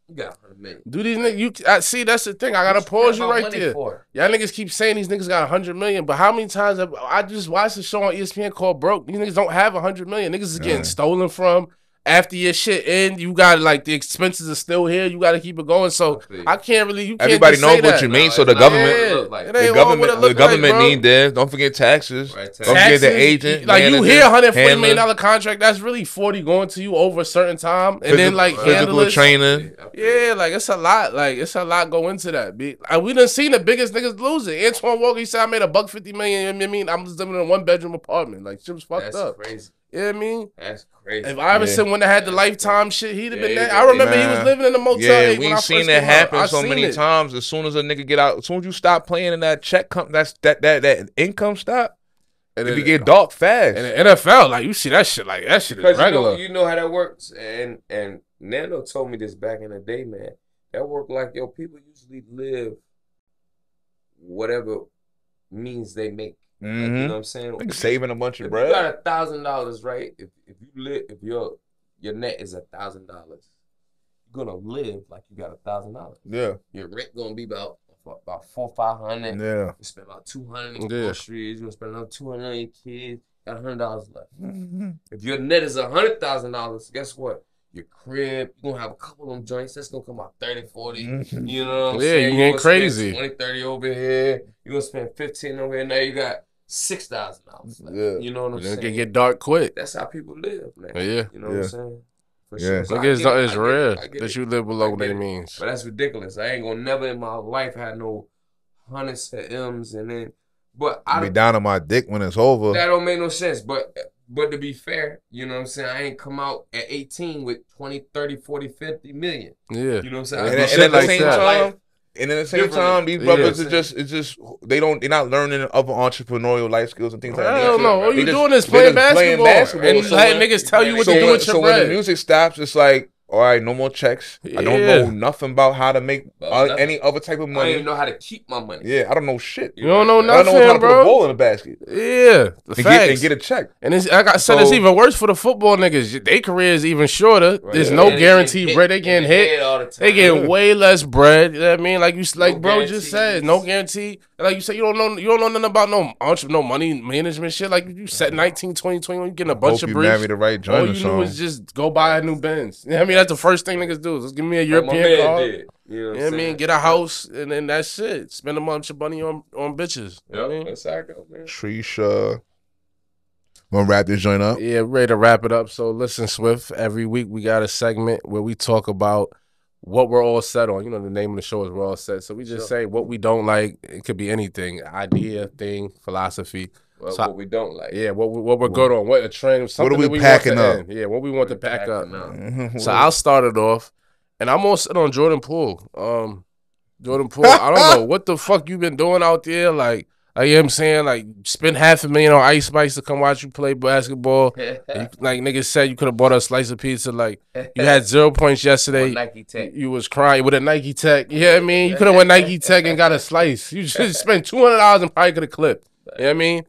you got 100 million. do these niggas? See, that's the thing. I gotta pause you About right money there. for? Y'all niggas keep saying these niggas got 100 million, but how many times have I just watched a show on ESPN called Broke? These niggas don't have 100 million. Niggas is getting stolen from after your shit in. You got like the expenses are still here. You got to keep it going. So I can't really. You can't Everybody just say knows what that. you mean. No, So the it's not government, what it look like. It the ain't all what it government, look the government like, bro. need this. Don't forget taxes. Right, taxes. Don't forget the Taxes, agent. like you manager, hear $140 handler, million contract, that's really 40 going to you over a certain time, and then like physical handlers. trainer. Yeah, like it's a lot. Like it's a lot go into that. B. Like, we done seen the biggest niggas lose it. Antoine Walker, he said I made $150 million. You know what I mean, I'm just living in a 1-bedroom apartment. Like shit was fucked That's up. crazy. You know what I mean? That's crazy. If Iverson wouldn't have had the lifetime shit, he'd have been Yeah, there. I remember he man. was living in a motel. Yeah, 8 when we've I seen first that came out. happen I so seen many it. times. As soon as a nigga get out, as soon as you stop playing and that check come, that income stop, And it then, get dark fast. and the NFL, like you see that shit, like that shit is Because regular. you know how that works. And Nando told me this back in the day, man. That work like, yo, people usually live whatever means they make. Like, you know what I'm saying? Nigga saving a bunch of If bread. you got $1,000, right? If you live, if your net is $1,000, you're gonna live like you got $1,000. Yeah, Your rent gonna be about $400-500. yeah. You spend about $200 in Yeah. groceries. You're gonna spend another $200 on your kids. Got $100 left. If your net is $100,000, guess what? Your crib, you're gonna have a couple of them joints. That's gonna come out 30, 40. You know what I'm Yeah, saying? you You're ain't gonna spend crazy. 20, 30 over here. You're gonna spend 15 over here. Now you got $6,000 left. Yeah. You know what I'm It can saying? get dark quick. That's how people live, man. Yeah. You know what I'm saying? For Yeah. sure. So Look, I it's get it. it's I get rare it. I get that it. you live below I what get it it. means. But that's ridiculous. I ain't gonna never in my life have no hundreds of M's and then. But I I be down on my dick when it's over. that don't make no sense. But to be fair, you know what I'm saying? I ain't come out at 18 with 20, 30, 40, 50 million. Yeah. You know what I'm saying? And I at shit the like same that. time, and at the same Differently. time, these Yeah. brothers it's just they're not learning other entrepreneurial life skills and things like that. I don't know. All They you just- doing is they playing just playing basketball. And So letting when- niggas tell you what so to do when- with your so when the bread. music stops, it's like all right, no more checks. I don't know nothing about how to make any other type of money. I don't even know how to keep my money. Yeah, I don't know shit. You don't know nothing, I don't know how to bro. put a ball in a basket. Yeah, and get a check. And like I said, it's even worse for the football niggas. Their career is even shorter. Right. There's no guaranteed bread. They getting hit. All the time. They getting way less bread. You know what I mean? Like bro just said, no guarantee. Like you said, you don't know nothing about no money management shit. Like you set 19, 20, 21, you getting a bunch of bricks. Marry the right joint. All you knew was just go buy a new Benz. You know what I mean? That's the first thing niggas do. Just give me a European car. You know what I mean? Get a house and then that's it. Spend a bunch of money on bitches. You know what I mean? That's how I go, man. Trisha. Wanna wrap this joint up? Yeah, ready to wrap it up. So listen, Swift, every week we got a segment where we talk about what we're all set on. You know, the name of the show is We're All Set. So we just say what we don't like. It could be anything. Idea, thing, philosophy. Well, what we don't like. Yeah, what we're good on. What a trend. Something what are we packing up? Yeah, what we want to pack up. So I'll start it off. And I'm all set on Jordan Poole. Jordan Poole, I don't know what the fuck you been doing out there. Like you know what I'm saying? Like, spend $500,000 on Ice Spice to come watch you play basketball. Like niggas said, you could have bought a slice of pizza. Like, you had 0 points yesterday. Nike Tech. You was crying with a Nike Tech. You know what I mean? You could have went Nike Tech and got a slice. You just spent $200 and probably could have clipped. You know what I mean?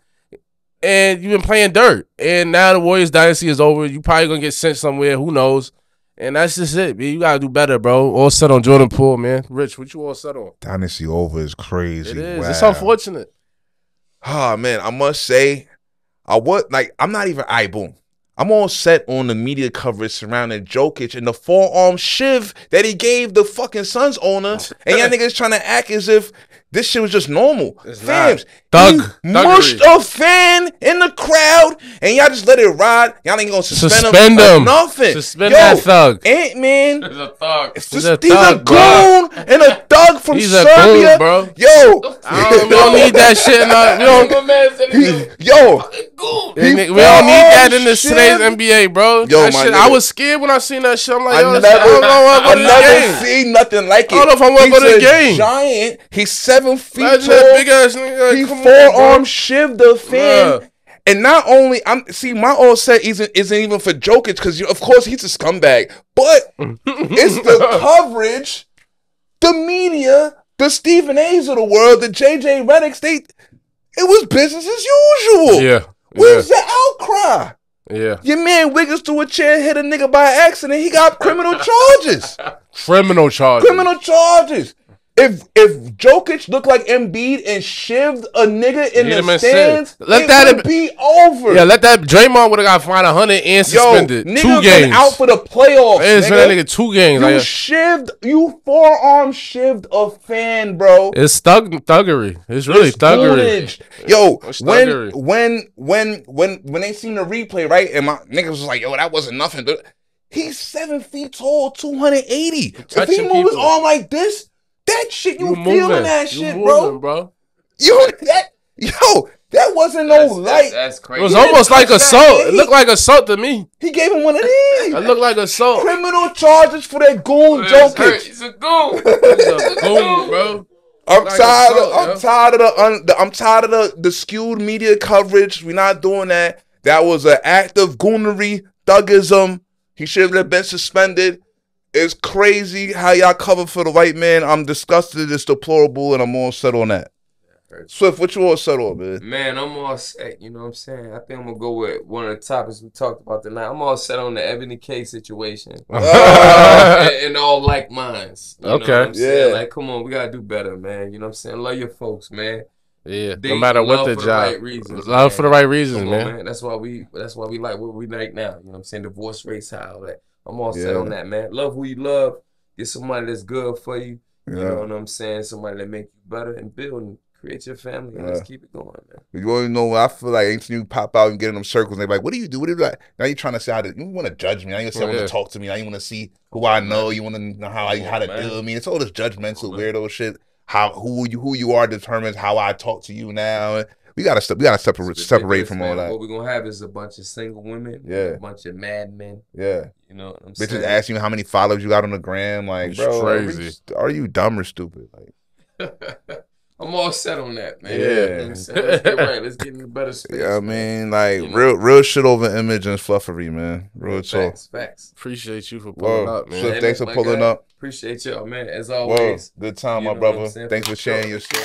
And you've been playing dirt. And now the Warriors dynasty is over. You probably going to get sent somewhere. Who knows? And that's just it, man. You got to do better, bro. All set on Jordan Poole, man. Rich, what you all set on? Dynasty over is crazy. It is. Wow. It's unfortunate. Oh, man, I must say, I'm not even boom. I'm all set on the media coverage surrounding Jokic and the forearm shiv that he gave the fucking Suns owner. And y'all niggas trying to act as if this shit was just normal. It's Fams, not. He mushed a fan in the crowd, and y'all just let it ride. Y'all ain't gonna suspend him. Nothing. Suspend that thug. Ant-Man. He's a thug. He's a goon and a thug from Serbia. Goon, bro. Yo. We don't need that shit. We don't need that in today's NBA, bro. Yo, I was scared when I seen that shit. I'm like, yo, I never seen nothing like it. I don't know if I want to go to the game. Giant. He's 7 feet Imagine tall. that big ass nigga. He forearm shivved the fan. Yeah. And not only my all set isn't even for Jokic because of course he's a scumbag, but it's the coverage, the media, the Stephen A's of the world, the JJ Redick's. It was business as usual. Yeah. Where's the outcry? Yeah. Your man Wiggins threw a chair, hit a nigga by accident. He got criminal charges. Criminal charges. If Jokic looked like Embiid and shivved a nigga in the stands, it would be over. Yeah, let that Draymond would have got fined 100 and suspended. Yo, 2 games out for the playoffs. It's that nigga 2 games. You forearm shivved a fan, bro. It's thuggery. It's really thuggery. Yo, when they seen the replay, right, and my niggas was like, yo, that wasn't nothing. He's 7 feet tall, 280. If he moves his arm like this. That shit, you feeling that shit, bro? That wasn't no light. That's crazy. It was almost like assault. It looked like assault to me. He gave him one of these. It looked like assault. Criminal charges for that goon Jokic. He's a goon. He's a goon, bro. I'm tired of the skewed media coverage. We're not doing that. That was an act of goonery, thuggism. He should have been suspended. It's crazy how y'all cover for the white man. I'm disgusted. It's deplorable, and I'm all set on that. Swift, what you all set on, man? Man, I'm all set. You know what I'm saying? I think I'm going to go with one of the topics we talked about tonight. I'm all set on the Eboni K situation. And all like minds. You know what I'm saying? Like, come on, we got to do better, man. You know what I'm saying? Love your folks, man. Yeah, no matter what the job. Love for the right reasons, man. That's why we like what we like now. You know what I'm saying? Divorce rates, how that. I'm all set on that, man. Love who you love. Get somebody that's good for you. You know what I'm saying? Somebody that make you better and build and create your family. And let's keep it going, man. You only know, I feel like anytime you pop out and get in them circles, and they're like, what do you do? What do you do? Now you're trying to say you want to judge me. Now you want to talk to me. Now you want to see who I know. You want to know how to deal with me. It's all this judgmental, weirdo shit. Who you are determines how I talk to you now. We gotta separate from all that. What we're gonna have is a bunch of single women, a bunch of mad men. Yeah. You know what I'm saying? Bitches asking you how many followers you got on the gram. Like, bro, crazy. Are you dumb or stupid? Like, I'm all set on that, man. Yeah. You know what I'm saying? Let's get right. Let's get in a better space. Yeah, I mean, like, You know? real shit over image and fluffery, man. Real talk. Facts. Appreciate you for pulling up, man. Swift, thanks for pulling up. Appreciate y'all, man. As always. Good time, You my know what I'm brother. saying? Thanks for sharing your story.